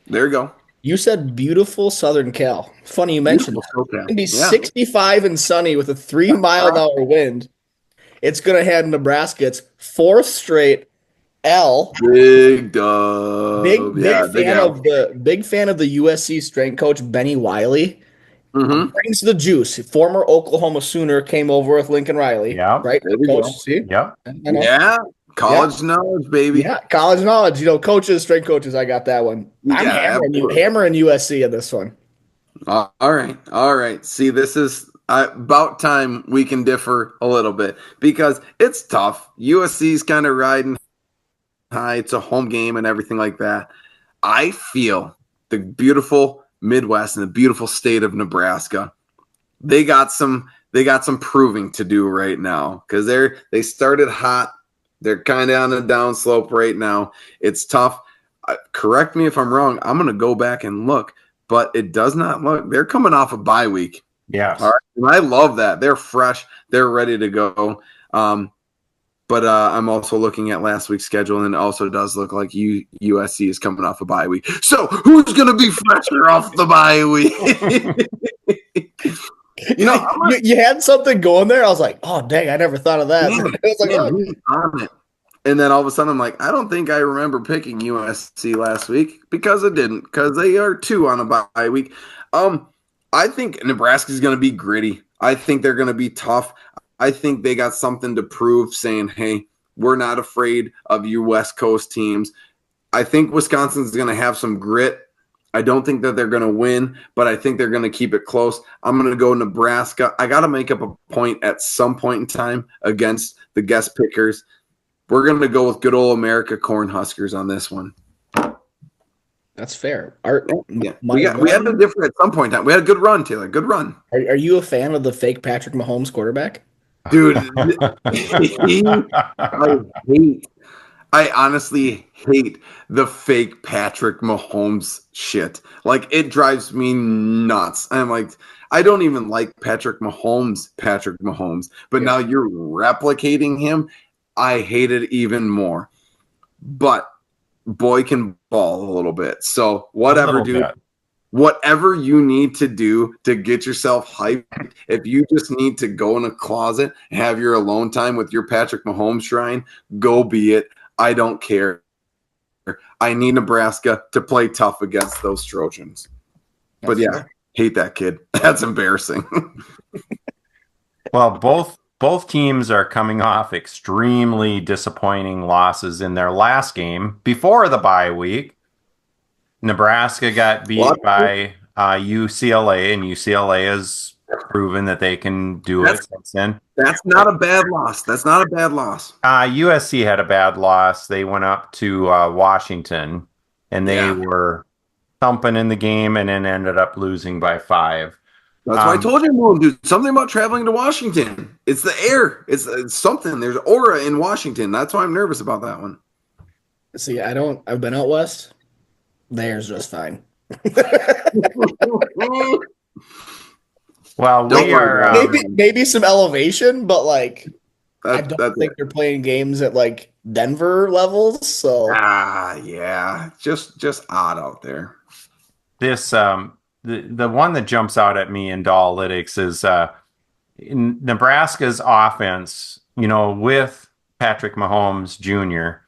There you go.
You said beautiful Southern Cal. Funny you mentioned that. It's gonna be 65 and sunny with a 3-mile-an-hour wind. It's gonna have Nebraska. It's fourth straight L.
Big dub.
Big fan of the USC strength coach Benny Wiley.
Mm-hmm.
Brings the juice. Former Oklahoma Sooner came over with Lincoln Riley.
Yeah.
Right? Coach, see?
Yeah.
Yeah. College knowledge, baby.
Yeah, college knowledge. Coaches, strength coaches. I got that one. I'm hammering USC in this one.
All right. See, this is about time we can differ a little bit because it's tough. USC's kind of riding high. It's a home game and everything like that. I feel the beautiful Midwest and the beautiful state of Nebraska, they got some proving to do right now because they started hot. They're kind of on a downslope right now. It's tough. Correct me if I'm wrong. I'm going to go back and look, but it does not look. They're coming off a bye week.
Yes.
All right. And I love that. They're fresh. They're ready to go. But I'm also looking at last week's schedule, and it also does look like USC is coming off a bye week. So who's going to be fresher off the bye week?
You had something going there. I was like, oh, dang, I never thought of that.
On it. And then all of a sudden, I'm like, I don't think I remember picking USC last week because it didn't, because they are 2 on a bye week. I think Nebraska is going to be gritty. I think they're going to be tough. I think they got something to prove, saying, hey, we're not afraid of you West Coast teams. I think Wisconsin's going to have some grit. I don't think that they're going to win, but I think they're going to keep it close. I'm going to go Nebraska. I got to make up a point at some point in time against the guest pickers. We're going to go with good old America Cornhuskers on this one.
That's fair.
We had to differ at some point in time. We had a good run, Taylor. Good run.
Are you a fan of the fake Patrick Mahomes quarterback?
Dude, I honestly hate the fake Patrick Mahomes shit. Like, it drives me nuts. I'm like, I don't even like Patrick Mahomes. But now you're replicating him. I hate it even more. But boy can ball a little bit. So whatever, dude. Whatever you need to do to get yourself hyped, if you just need to go in a closet and have your alone time with your Patrick Mahomes shrine, go be it. I don't care. I need Nebraska to play tough against those Trojans. But yeah, hate that kid. That's embarrassing.
Well, both teams are coming off extremely disappointing losses in their last game before the bye week. Nebraska got beat by UCLA, and UCLA has proven that they can do it since then.
That's not a bad loss.
USC had a bad loss. They went up to Washington, and they were thumping in the game and then ended up losing by 5.
That's why I told you, Moon, dude, something about traveling to Washington. It's the air. It's something. There's aura in Washington. That's why I'm nervous about that one.
See, I've been out west. There's just fine.
Well, we are
maybe some elevation, but like I don't think they're playing games at like Denver levels. So
just odd out there.
This the one that jumps out at me in Dalytics is in Nebraska's offense. With Patrick Mahomes Jr.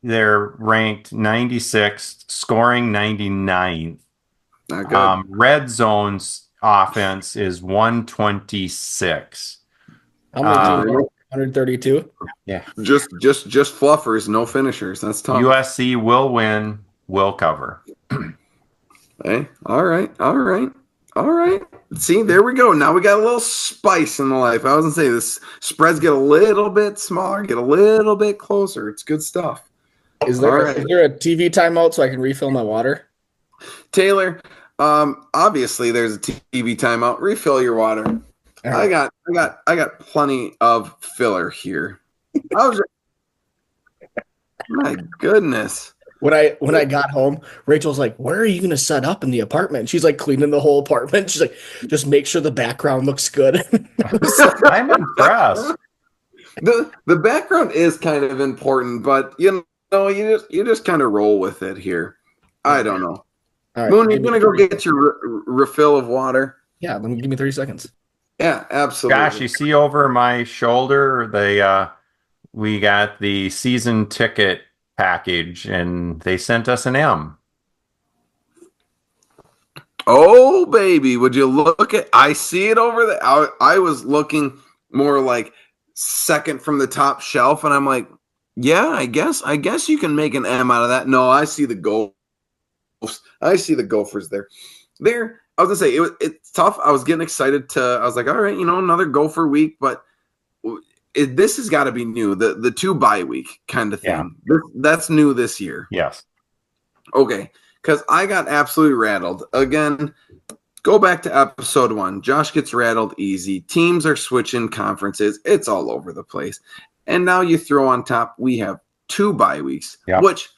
They're ranked 96th, scoring 99th.
Not good.
Red zone's offense is 126.
How many? 132.
Yeah.
Just fluffers, no finishers. That's tough.
USC will win, will cover.
Hey, all right. See, there we go. Now we got a little spice in the life. I was gonna say this spreads get a little bit smaller, get a little bit closer. It's good stuff.
Is there a TV timeout so I can refill my water?
Taylor, obviously there's a TV timeout. Refill your water. Right. I got plenty of filler here. My goodness.
When I got home, Rachel's like, "Where are you going to set up in the apartment?" She's like cleaning the whole apartment. She's like, "Just make sure the background looks good."
I'm impressed.
The background is kind of important, but you just kind of roll with it here. I don't know. All right, Moon, you're going to go get your refill of water?
Yeah, give me 30 seconds.
Yeah, absolutely.
Gosh, you see over my shoulder, we got the season ticket package, and they sent us an M.
Oh, baby, would you look at? I see it over there. I was looking more like second from the top shelf, and I'm like, yeah, I guess you can make an M out of that. No, I see the Gophers. I see the Gophers there. I was gonna say it's tough. I was getting excited I was like, all right, another Gopher week, but this has got to be new. The 2 bye week kind of thing. Yeah. That's new this year.
Yes.
Okay, because I got absolutely rattled again. Go back to episode 1. Josh gets rattled easy. Teams are switching conferences. It's all over the place. And now you throw on top, we have 2 bye weeks, which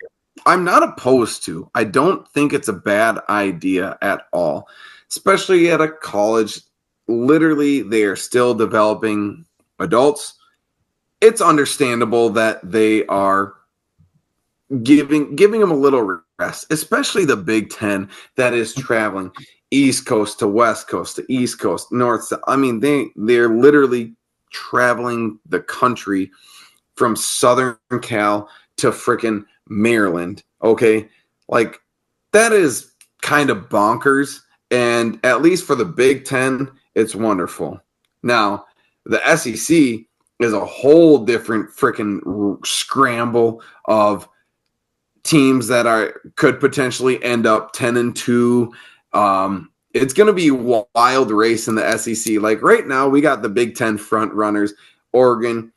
I'm not opposed to. I don't think it's a bad idea at all, especially at a college. Literally, they are still developing adults. It's understandable that they are giving them a little rest, especially the Big Ten that is traveling East Coast to West Coast to East Coast, North. I mean, they're literally traveling the country from Southern Cal to frickin' Maryland. Okay, like that is kind of bonkers. And at least for the Big Ten, it's wonderful. Now, the SEC is a whole different frickin' scramble of teams that could potentially end up 10-2. It's going to be a wild race in the SEC. Like right now, we got the Big Ten front runners: Oregon,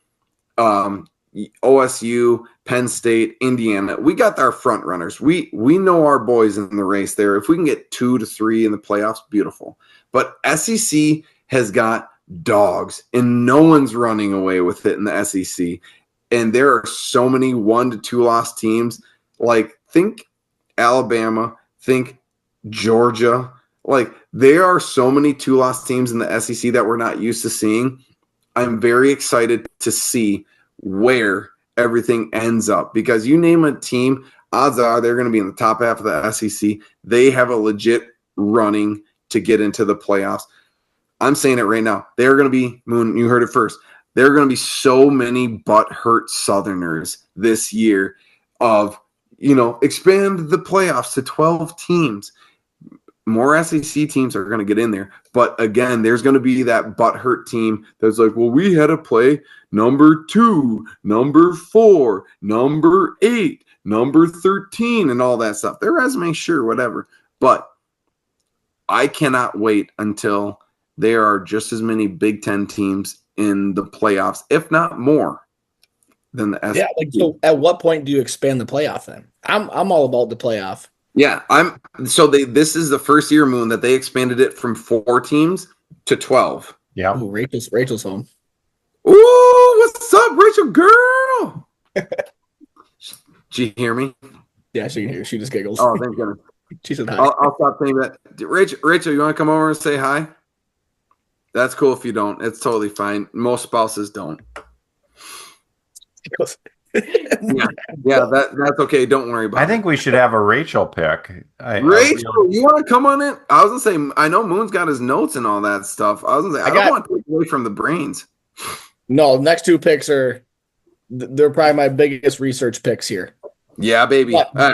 OSU, Penn State, Indiana. We got our front runners. We know our boys in the race there. If we can get 2 to 3 in the playoffs, beautiful. But SEC has got dogs, and no one's running away with it in the SEC. And there are so many 1 to 2 loss teams. Like, think Alabama, think Georgia. Like, there are so many 2-loss teams in the SEC that we're not used to seeing. I'm very excited to see where everything ends up, because you name a team, odds are they're going to be in the top half of the SEC. They have a legit running to get into the playoffs. I'm saying it right now. They're going to be, Moon, you heard it first. There are going to be so many butt-hurt Southerners this year of, expand the playoffs to 12 teams. More SEC teams are going to get in there. But again, there's going to be that butthurt team that's like, well, we had to play number 2, number 4, number 8, number 13, and all that stuff. Their resume, sure, whatever. But I cannot wait until there are just as many Big Ten teams in the playoffs, if not more, than the SEC.
Yeah, so at what point do you expand the playoff then? I'm all about the playoff.
Yeah, this is the first year, Moon, that they expanded it from 4 teams to 12.
Yeah.
Ooh, Rachel's home.
Ooh, what's up, Rachel girl? Did you hear me?
Yeah, she can hear. She just giggles.
Oh, thank goodness.
She said hi.
I'll stop saying that. Rachel, you want to come over and say hi? That's cool if you don't. It's totally fine. Most spouses don't. Yeah, that's okay. Don't worry about it.
I think we should have a Rachel pick.
Rachel, you want to come on it? I was gonna say, I know Moon's got his notes and all that stuff. I was gonna say, I don't want to take away from the brains.
No, next 2 picks they're probably my biggest research picks here.
Yeah, baby.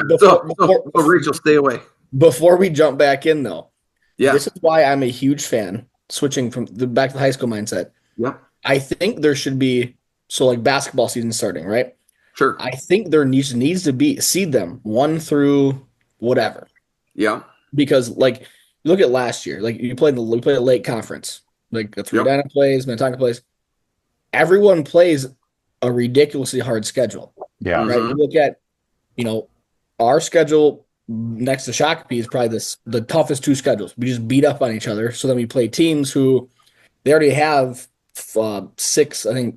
Before,
Rachel, stay away.
Before we jump back in, though,
this
is why I'm a huge fan. Switching from back to the high school mindset.
Yep.
I think there should be, so like basketball season starting, right?
Sure.
I think there needs to be seed them 1 through whatever.
Yeah.
Because like look at last year, like we played a late conference, like that's where Edina plays, Minnetonka plays. Everyone plays a ridiculously hard schedule.
Yeah.
Right. You look at, our schedule next to Shakopee is probably the toughest 2 schedules. We just beat up on each other. So then we play teams who they already have 6 to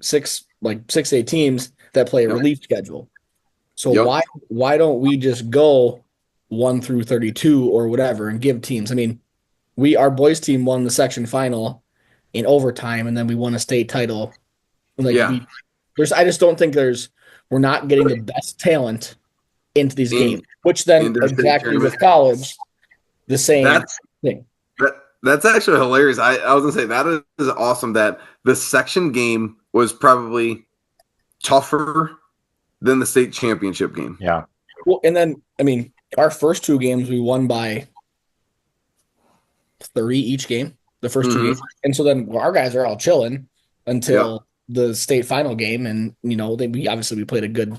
8 teams that play a relief schedule. So why don't we just go 1 through 32 or whatever and give teams? I mean, our boys team won the section final in overtime, and then we won a state title. I just don't think we're not getting the best talent into these games, which then exactly with college, the same thing.
That's actually hilarious. I was gonna say that is awesome that the section game was probably tougher than the state championship game.
Yeah.
Well, and then our first 2 games we won by 30 each game. The first 2 games, and so then our guys are all chilling until the state final game, and we played a good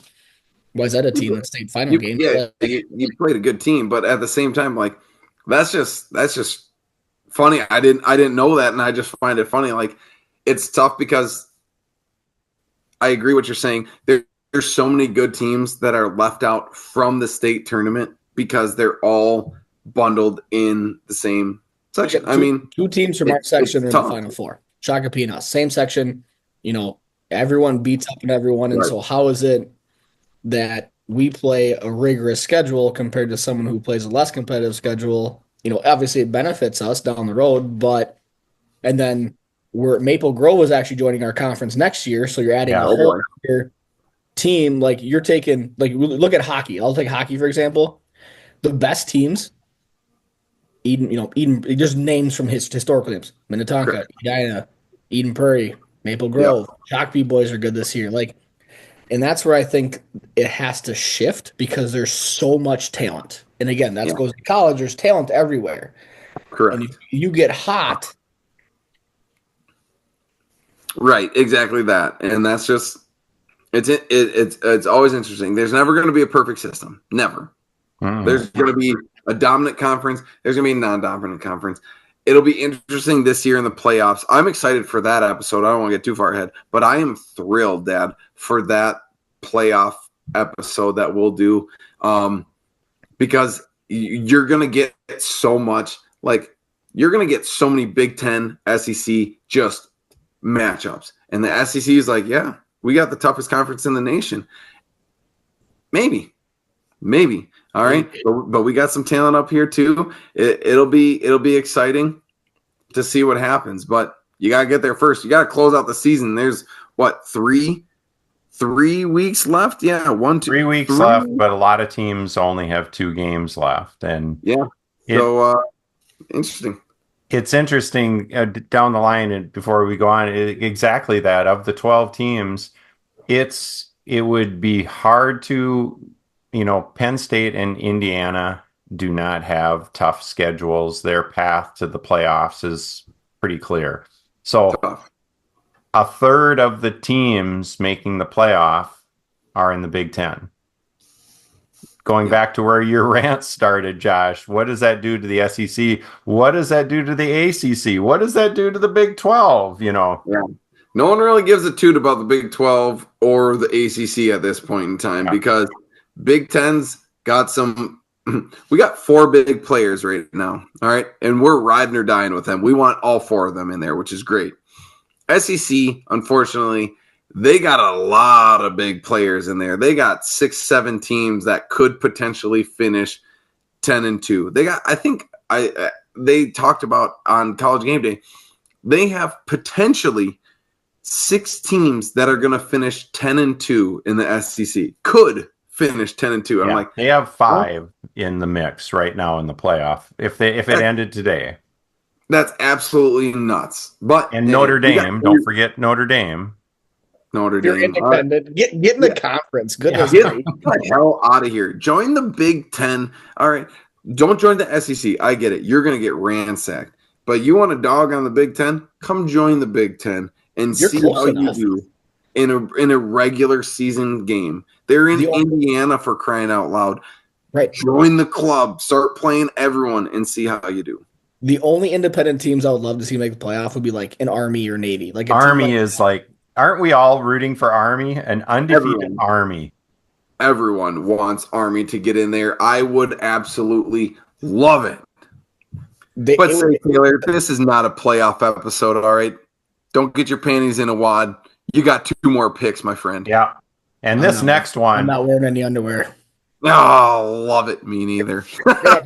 Wayzata team in the state final game.
You played a good team, but at the same time, like that's just funny. I didn't know that, and I just find it funny. Like it's tough because I agree what you're saying. There's so many good teams that are left out from the state tournament because they're all bundled in the same section.
Two teams from our section are in the Final Four. Shakopee and us, same section. Everyone beats up on everyone, and so how is it that we play a rigorous schedule compared to someone who plays a less competitive schedule? Obviously it benefits us down the road, and then Maple Grove is actually joining our conference next year, so you're adding a whole year team. Like you're taking, look at hockey. I'll take hockey for example. The best teams, Eden, just names from historical names: Minnetonka, Edina, Eden Prairie, Maple Grove. Shakopee boys are good this year. And that's where I think it has to shift because there's so much talent. And again, that goes to college. There's talent everywhere.
Correct.
And if you get hot.
Right, exactly that. And that's just it's always interesting. There's never going to be a perfect system. Never. Mm. There's going to be a dominant conference. There's going to be a non-dominant conference. It'll be interesting this year in the playoffs. I'm excited for that episode. I don't want to get too far ahead, but I am thrilled, Dad, for that playoff episode that we'll do, because you're going to get so much. You're going to get so many Big Ten, SEC just matchups, and the SEC is like, yeah, we got the toughest conference in the nation. Maybe. All right, but we got some talent up here too. It'll be exciting to see what happens. But you gotta get there first. You gotta close out the season. There's what 3 weeks left? Yeah, 3
weeks left. But a lot of teams only have 2 games left, and
interesting.
It's interesting down the line, and before we go on, exactly that of the 12 teams, it would be hard to. Penn State and Indiana do not have tough schedules. Their path to the playoffs is pretty clear. So a third of the teams making the playoff are in the Big Ten. Going back to where your rant started, Josh, what does that do to the SEC? What does that do to the ACC? What does that do to the Big 12? Yeah.
No one really gives a toot about the Big 12 or the ACC at this point in time because Big Ten's got we got 4 big players right now. All right. And we're riding or dying with them. We want all 4 of them in there, which is great. SEC, unfortunately, they got a lot of big players in there. They got 6-7 teams that could potentially finish 10-2. They got, they talked about on College Game Day, they have potentially 6 teams that are going to finish 10-2 in the SEC. Could finish 10-2. I'm like,
they have 5 in the mix right now in the playoff. If it ended today,
that's absolutely nuts. But
Notre Dame, don't forget Notre Dame.
You're independent. Get in the conference. Goodness,
get the hell out of here. Join the Big Ten. All right, don't join the SEC. I get it. You're going to get ransacked. But you want a dog on the Big Ten? Come join the Big Ten and see how you do in a regular season game. They're in Indiana, for crying out loud.
Right.
Join the club. Start playing everyone and see how you do.
The only independent teams I would love to see make the playoff would be like an Army or Navy. Like
Army is like, aren't we all rooting for Army? An undefeated Army.
Everyone wants Army to get in there. I would absolutely love it. Taylor, this is not a playoff episode, all right? Don't get your panties in a wad. You got 2 more picks, my friend.
Yeah. And this next one.
I'm not wearing any underwear.
Oh, love it. Me neither.
I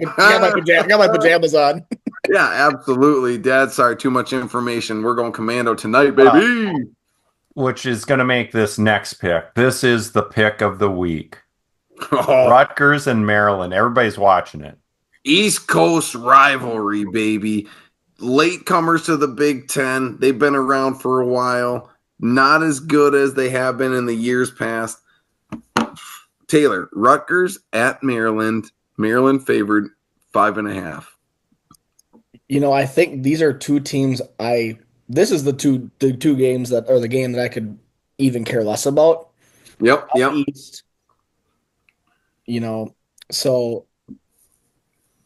got my pajamas on.
Yeah, absolutely. Dad, sorry, too much information. We're going commando tonight, baby.
Which is going to make this next pick. This is the pick of the week. Rutgers and Maryland. Everybody's watching it.
East Coast rivalry, baby. Latecomers to the Big Ten. They've been around for a while. Not as good as they have been in the years past. Taylor, Rutgers at Maryland. Maryland favored 5.5.
I think these are 2 teams I this is the two games that are the game that I could even care less about.
Yep.
East, so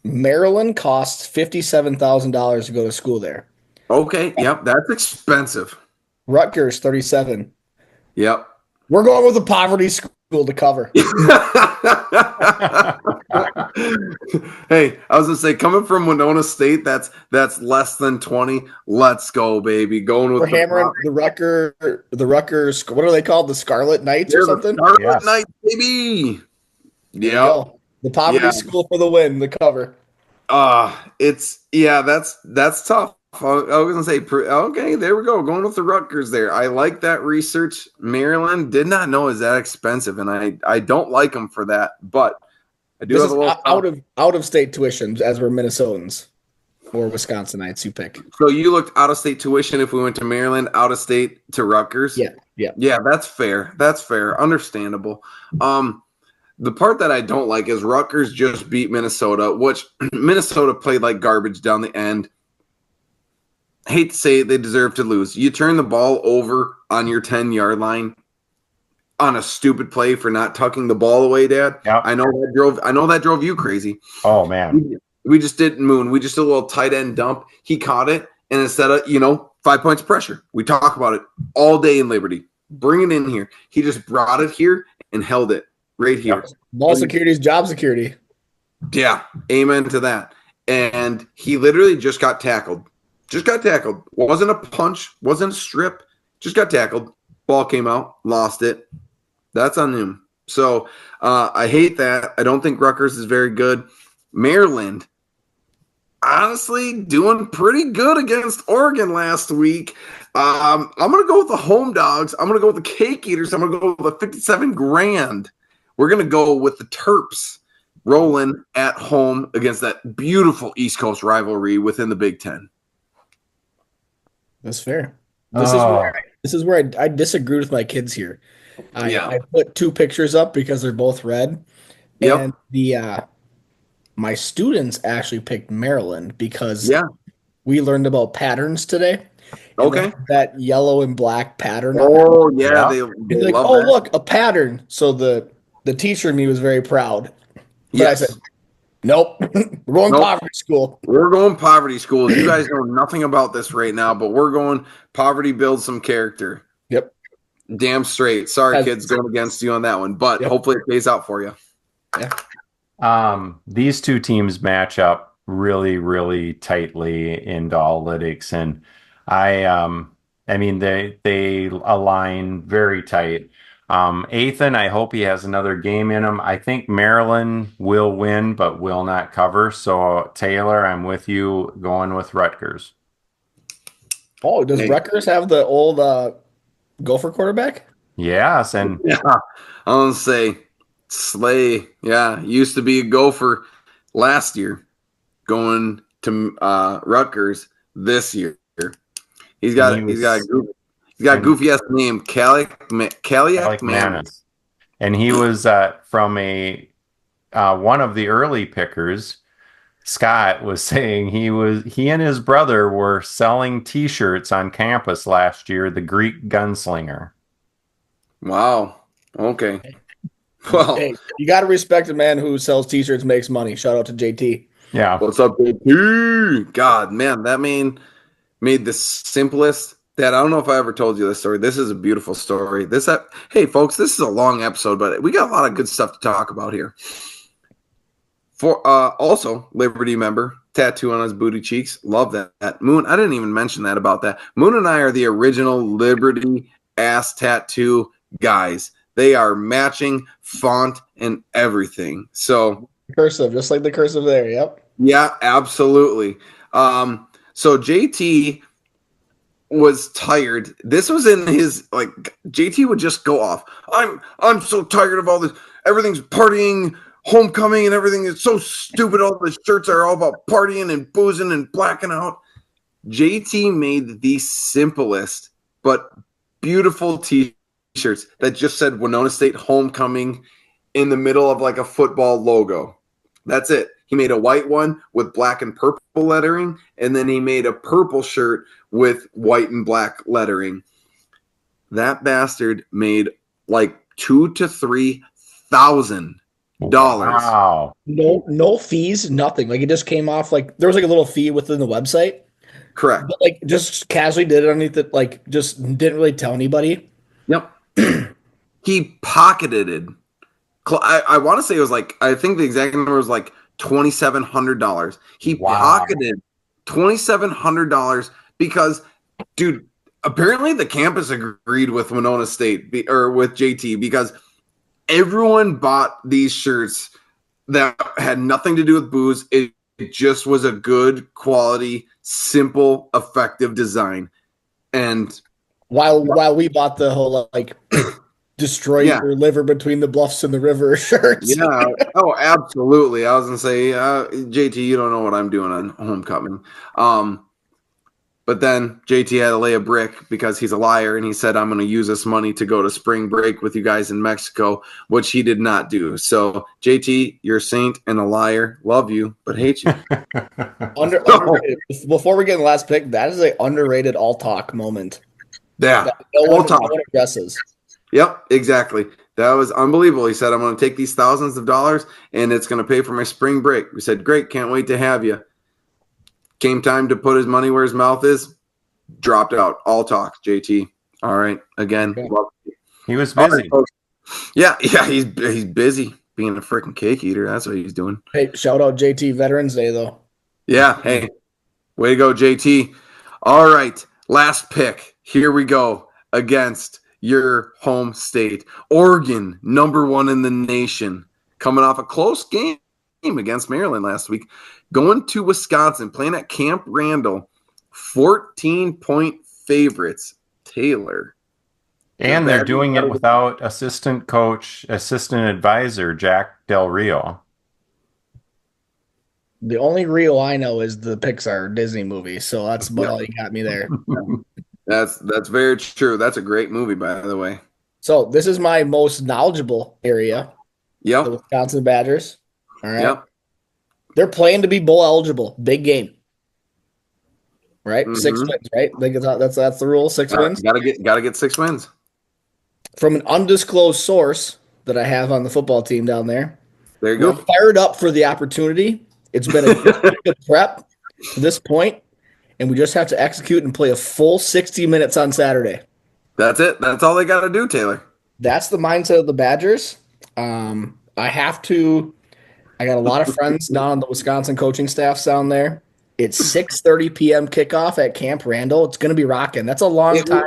Maryland costs $57,000 to go to school there.
Okay. Yep. That's expensive.
Rutgers, 37.
Yep.
We're going with a poverty school to cover.
Hey, I was gonna say, coming from Winona State, that's less than 20. Let's go, baby. Going with
We're hammering the Rutgers. What are they called? The Scarlet Knights or something?
Scarlet Knights, baby. Yeah.
The poverty school for the win, the cover.
That's tough. I was gonna say, okay, there we go. Going with the Rutgers there. I like that research. Maryland did not know is that expensive, and I don't like them for that. But I do
this
have a little
out of state tuition, as we're Minnesotans or Wisconsinites. You pick.
So you looked out of state tuition if we went to Maryland, out of state to Rutgers.
Yeah.
That's fair. Understandable. The part that I don't like is Rutgers just beat Minnesota, which Minnesota played like garbage down the end. Hate to say it, they deserve to lose. You turn the ball over on your 10-yard line on a stupid play for not tucking the ball away, Dad.
Yep.
I know that drove you crazy.
Oh man.
We just did Moon. We just did a little tight end dump. He caught it, and instead of 5 points of pressure, we talk about it all day in Liberty. Bring it in here. He just brought it here and held it right here.
Ball security is job security.
Yeah, amen to that. And he literally just got tackled. Wasn't a punch, wasn't a strip, just got tackled. Ball came out, lost it. That's on him. So I hate that. I don't think Rutgers is very good. Maryland, honestly, doing pretty good against Oregon last week. I'm going to go with the home dogs. I'm going to go with the cake eaters. I'm going to go with the 57 grand. We're going to go with the Terps rolling at home against that beautiful East Coast rivalry within the Big Ten.
That's fair. This is where I disagree with my kids here. I put two pictures up because they're both red.
Yep.
And my students actually picked Maryland because we learned about patterns today.
Okay.
That yellow and black pattern.
Oh, yeah. They
like,
love that.
Look, a pattern. So the teacher in me was very proud. But I said, nope. We're going poverty school.
We're going poverty school. You guys know nothing about this right now, but we're going poverty builds some character.
Yep.
Damn straight. Sorry, kids, going against you on that one, but hopefully it pays out for you.
Yeah.
These two teams match up really, really tightly in Dollalytics, and I mean they align very tight. Ethan, I hope he has another game in him. I think Maryland will win, but will not cover. So Taylor, I'm with you, going with Rutgers.
Oh, does Rutgers have the old Gopher quarterback?
Yes, and
I want to say Slay. Yeah, used to be a Gopher last year, going to Rutgers this year. He's got a goofy ass name, Kaliak Manis.
And he was from one of the early pickers. Scott was saying he and his brother were selling T-shirts on campus last year. The Greek Gunslinger.
Wow. Okay. Well,
hey, you got to respect a man who sells T-shirts, makes money. Shout out to JT.
Yeah.
What's up, JT? God, man, that man made the simplest. Dad, I don't know if I ever told you this story. This is a beautiful story. Hey, folks, this is a long episode, but we got a lot of good stuff to talk about here. For also, Liberty member, tattoo on his booty cheeks. Love that. Moon, I didn't even mention that about that. Moon and I are the original Liberty ass tattoo guys. They are matching font and everything. So
cursive, just like the cursive there. Yep.
Yeah, absolutely. So JT was tired. This was in his JT would just go off. I'm so tired of all this. Everything's partying, homecoming, and everything is so stupid. All the shirts are all about partying and boozing and blacking out. JT made the simplest but beautiful T-shirts that just said Winona State homecoming in the middle of like a football logo. That's it. He made a white one with black and purple lettering, and then he made a purple shirt with white and black lettering. That bastard made like $2,000 to $3,000.
Wow.
No fees, nothing. Like it just came off like there was like a little fee within the website.
Correct.
But like just casually did it underneath it, like just didn't really tell anybody.
Yep. He pocketed it. I want to say it was like, I think the exact number was like $2,700. He pocketed $2,700 because, dude, apparently the campus agreed with Winona State or with JT because everyone bought these shirts that had nothing to do with booze. It just was a good quality, simple, effective design. And
while we bought the whole like destroy your liver between the bluffs and the river shirts.
Yeah. Oh, absolutely. I was gonna say, JT, you don't know what I'm doing on homecoming. But then JT had to lay a brick because he's a liar, and he said, I'm going to use this money to go to spring break with you guys in Mexico, which he did not do. So, JT, you're a saint and a liar. Love you, but hate you.
Underrated. Before we get in the last pick, that is an underrated all-talk moment.
Yeah,
no one addresses.
Yep, exactly. That was unbelievable. He said, I'm going to take these thousands of dollars, and it's going to pay for my spring break. We said, great, can't wait to have you. Came time to put his money where his mouth is. Dropped out. All talk, JT. All right. Again.
He was busy.
Right, yeah, he's busy being a freaking cake eater. That's what he's doing.
Hey, shout out JT Veterans Day, though.
Yeah. Hey, way to go, JT. All right. Last pick. Here we go against your home state. Oregon, #1 in the nation. Coming off a close game against Maryland last week. Going to Wisconsin, playing at Camp Randall, 14-point favorites. Taylor.
And they're doing it without assistant advisor, Jack Del Rio.
The only Rio I know is the Pixar Disney movie, so that's about all you got me there.
That's very true. That's a great movie, by the way.
So this is my most knowledgeable area.
Yep.
The Wisconsin Badgers. All right.
Yep.
They're playing to be bowl eligible. Big game. Right?
Mm-hmm.
6 wins, right? That's the rule. 6 wins.
Gotta get 6 wins.
From an undisclosed source that I have on the football team down there.
There you go.
We're fired up for the opportunity. It's been a good prep to this point, and we just have to execute and play a full 60 minutes on Saturday.
That's it. That's all they got to do, Taylor.
That's the mindset of the Badgers. I got a lot of friends down on the Wisconsin coaching staffs down there. It's 6:30 p.m. kickoff at Camp Randall. It's going to be rocking. That's a long time.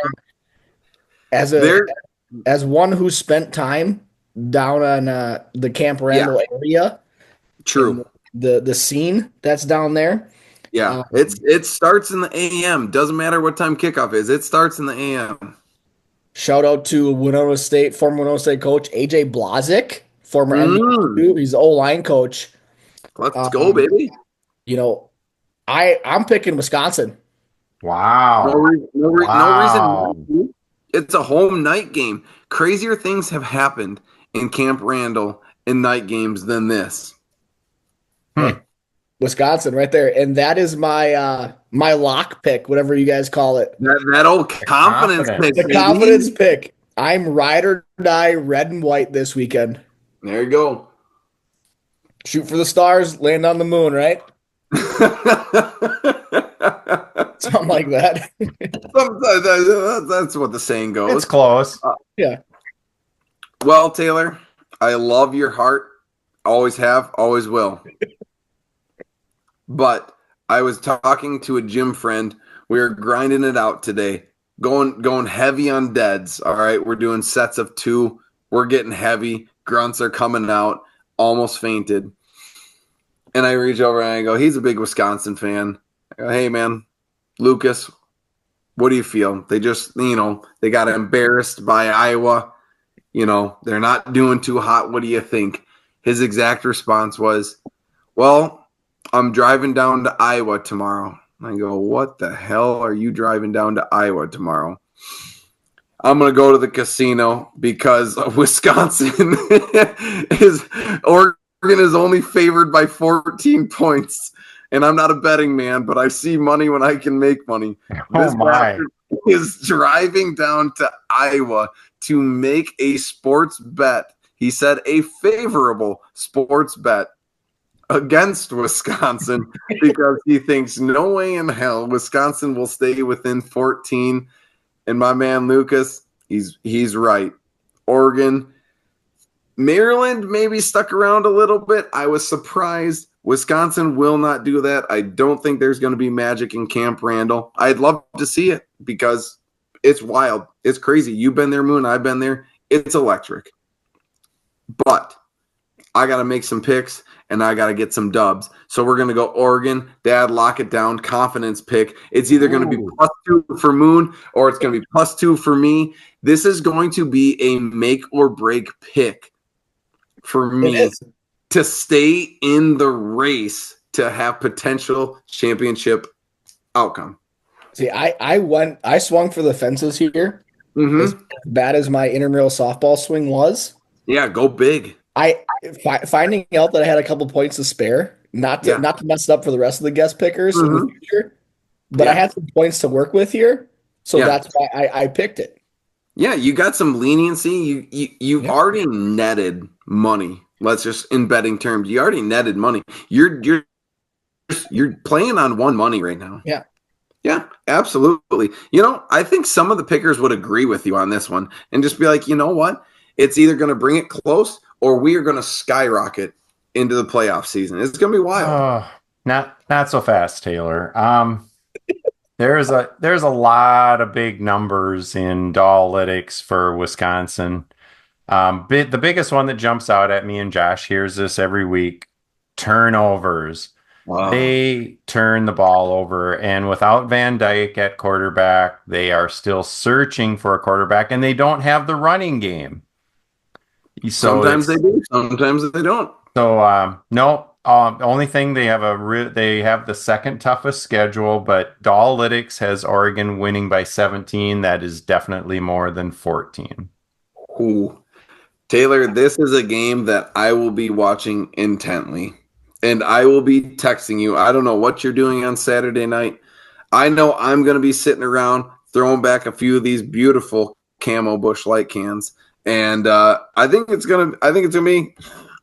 As one who spent time down on the Camp Randall area.
True.
The scene that's down there.
Yeah, it starts in the AM. Doesn't matter what time kickoff is. It starts in the AM.
Shout out to former Winona State coach AJ Blazik, former NBA. He's the O-line coach.
Let's go, baby.
You know, I'm picking Wisconsin.
Wow.
No reason. It's a home night game. Crazier things have happened in Camp Randall in night games than this.
Wisconsin right there. And that is my my lock pick, whatever you guys call it.
That old confidence pick.
The confidence pick. I'm ride or die red and white this weekend.
There you go.
Shoot for the stars, land on the moon, right? Something like that.
That's what the saying goes.
It's close.
Yeah.
Well, Taylor, I love your heart. Always have, always will. But I was talking to a gym friend. We were grinding it out today, going heavy on deads. All right, we're doing sets of 2. We're getting heavy. Grunts are coming out. Almost fainted. And I reach over and I go, he's a big Wisconsin fan. I go, hey, man, Lucas, what do you feel? They just, they got embarrassed by Iowa. They're not doing too hot. What do you think? His exact response was, well, I'm driving down to Iowa tomorrow. I go, what the hell are you driving down to Iowa tomorrow? I'm going to go to the casino because Wisconsin is is only favored by 14 points. And I'm not a betting man, but I see money when I can make money. This bastard is driving down to Iowa to make a sports bet. He said a favorable sports bet against Wisconsin because he thinks no way in hell Wisconsin will stay within 14. And my man Lucas, he's right. Oregon, Maryland maybe stuck around a little bit. I was surprised. Wisconsin will not do that. I don't think there's going to be magic in Camp Randall. I'd love to see it because it's wild. It's crazy. You've been there, Moon. I've been there. It's electric. But I got to make some picks, and I got to get some dubs. So we're going to go Oregon. Dad, lock it down. Confidence pick. It's either going to be +2 for Moon or it's going to be +2 for me. This is going to be a make or break pick for me to stay in the race to have potential championship outcome.
See, I swung for the fences here. Mm-hmm. As bad as my intramural softball swing was.
Yeah, go big.
Finding out that I had a couple points to spare, not to mess it up for the rest of the guest pickers in the future, but I had some points to work with here, so that's why I picked it.
Yeah, you got some leniency. You've already netted money. Let's just in betting terms, you already netted money. You're playing on one money right now.
Yeah.
Yeah, absolutely. You know, I think some of the pickers would agree with you on this one and just be like, you know what? It's either going to bring it close or we are going to skyrocket into the playoff season. It's going to be wild.
Not so fast, Taylor. There's a lot of big numbers in Dalytics for Wisconsin. The biggest one that jumps out at me, and Josh hears this every week, turnovers. Wow. They turn the ball over, and without Van Dyke at quarterback, they are still searching for a quarterback, and they don't have the running game. So
sometimes they do, sometimes they don't.
So no. Only thing they have they have the second toughest schedule, but Dalytics has Oregon winning by 17. That is definitely more than 14.
Ooh. Taylor, this is a game that I will be watching intently, and I will be texting you. I don't know what you're doing on Saturday night. I know I'm going to be sitting around throwing back a few of these beautiful camo Busch Light cans, and I think it's gonna be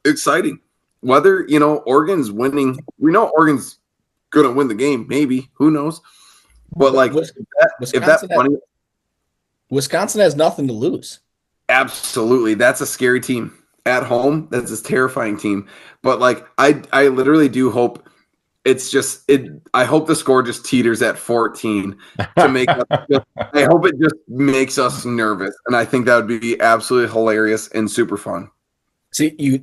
exciting. Whether, you know, Oregon's winning, we know Oregon's going to win the game, maybe. Who knows? But, like,
Wisconsin has nothing to lose.
Absolutely. That's a scary team. At home, that's a terrifying team. But, like, I literally do hope I hope the score just teeters at 14 to make us I hope it just makes us nervous. And I think that would be absolutely hilarious and super fun.
See,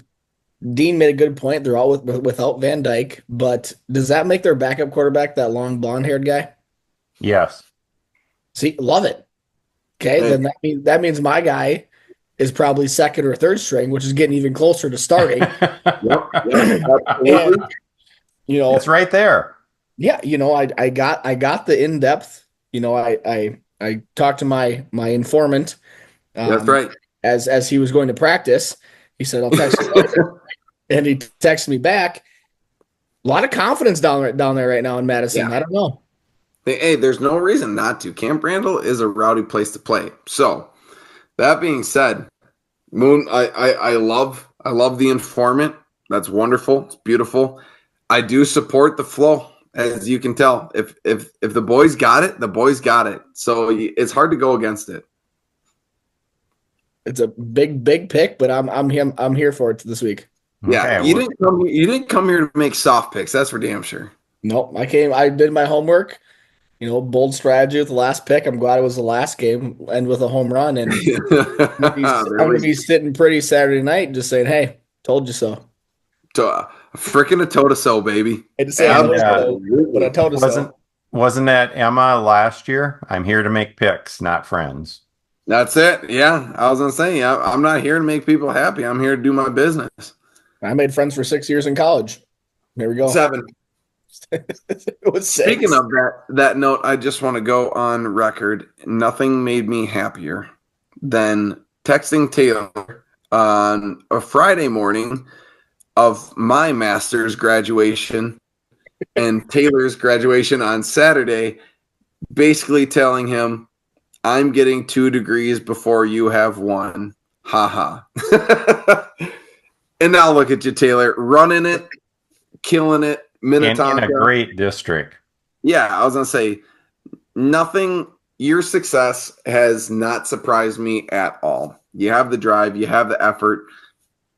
Dean made a good point. They're all without Van Dyke, but does that make their backup quarterback that long blonde-haired guy?
Yes.
See, love it. Okay, then that means my guy is probably second or third string, which is getting even closer to starting.
Yep,
and, you know,
it's right there.
Yeah, you know, I got the in-depth. You know, I talked to my informant.
That's right.
As he was going to practice, he said, "I'll text you later." And he texted me back. A lot of confidence down there right now in Madison. Yeah. I don't know.
Hey, there's no reason not to. Camp Randall is a rowdy place to play. So, that being said, Moon, I love the informant. That's wonderful. It's beautiful. I do support the flow, as you can tell. If the boys got it, the boys got it. So it's hard to go against it.
It's a big pick, but I'm here for it this week.
Yeah, okay, you didn't come here to make soft picks. That's for damn sure.
Nope, I did my homework. You know, bold strategy with the last pick. I'm glad it was the last game, end with a home run, and I'm gonna be sitting pretty Saturday night, just saying, "Hey, told you so."
Freaking a toe so, baby.
But I told you so.
Wasn't that Emma last year? I'm here to make picks, not friends.
That's it. Yeah, I was gonna say, I'm not here to make people happy. I'm here to do my business.
I made friends for 6 years in college. There we go.
7.
It was 6.
Speaking of that note, I just want to go on record. Nothing made me happier than texting Taylor on a Friday morning of my master's graduation and Taylor's graduation on Saturday, basically telling him, I'm getting 2 degrees before you have 1. Ha ha. And now look at you, Taylor, running it, killing it, Minnetonka.
In a great district.
Yeah, I was going to say, your success has not surprised me at all. You have the drive, you have the effort,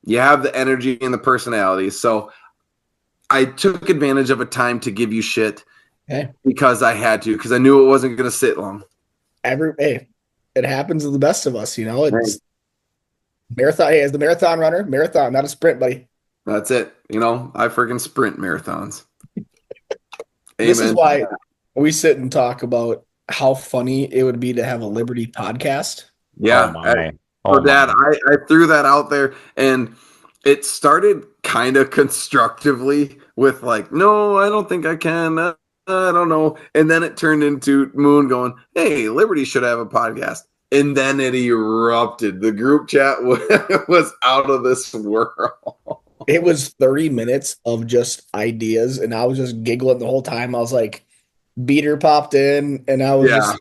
you have the energy and the personality. So I took advantage of a time to give you shit because I had to, because I knew it wasn't going to sit long.
It happens to the best of us, It's marathon. Hey, as the marathon runner, marathon, not a sprint, buddy.
That's it. I freaking sprint marathons.
This is why we sit and talk about how funny it would be to have a Liberty podcast.
Yeah. Dad, I threw that out there, and it started kind of constructively with like, no, I don't think I can. I don't know. And then it turned into Moon going, hey, Liberty should have a podcast. And then it erupted. The group chat was out of this world.
It was 30 minutes of just ideas, and I was just giggling the whole time. I was like, Beater popped in, and I was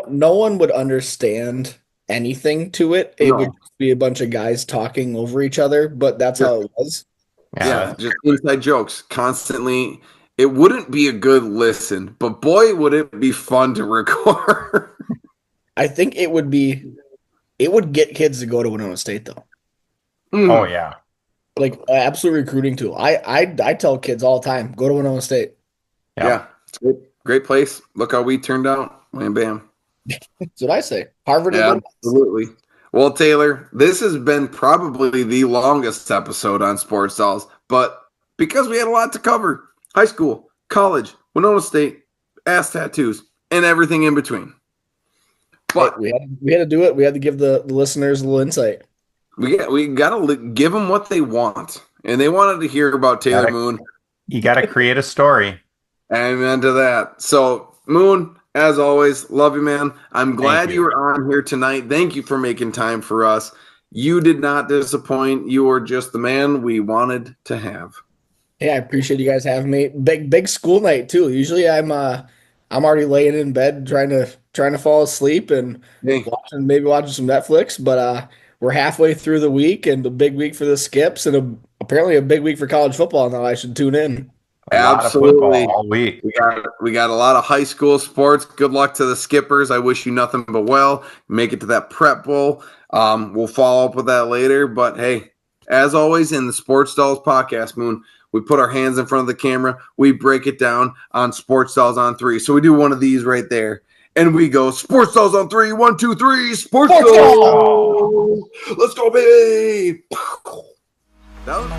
no one would understand anything to it. It would be a bunch of guys talking over each other, but that's how it was.
Yeah, just inside jokes constantly. It wouldn't be a good listen, but boy, would it be fun to record.
I think it would get kids to go to Winona State, though.
Oh yeah,
like absolute recruiting tool. I tell kids all the time, go to Winona State.
Yeah, it's a great place. Look how we turned out. Wham bam.
That's what I say. Harvard.
Yeah, absolutely. Well, Taylor, this has been probably the longest episode on Sports Dolls, but because we had a lot to cover: high school, college, Winona State, ass tattoos, and everything in between. But
we had to do it. We had to give the listeners a little insight.
We got to give them what they want, and they wanted to hear about Taylor Moon.
You got to create a story.
Amen to that. So, Moon, as always, love you, man. I'm glad you were on here tonight. Thank you for making time for us. You did not disappoint. You were just the man we wanted to have.
Yeah, I appreciate you guys having me. Big school night too. Usually I'm already laying in bed trying to fall asleep and watching some Netflix, but we're halfway through the week and a big week for the Skips and apparently a big week for college football. Now I should tune in.
Absolutely.
All week.
We got a lot of high school sports. Good luck to the Skippers. I wish you nothing but well. Make it to that prep bowl. We'll follow up with that later. But hey, as always in the Sports Dolls podcast, Moon, we put our hands in front of the camera. We break it down on Sports Dolls on 3. So we do one of these right there. And we go, Sports Dolls on 3. 1, 2, 3. Sports Dolls. Let's go, baby. That was...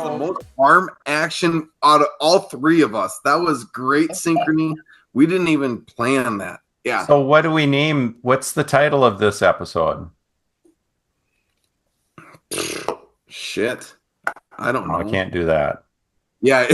the most arm action out of all 3 of us. That was great synchrony. We didn't even plan that. Yeah.
So what do we name? What's the title of this episode?
Shit. I don't know.
I can't do that.
Yeah.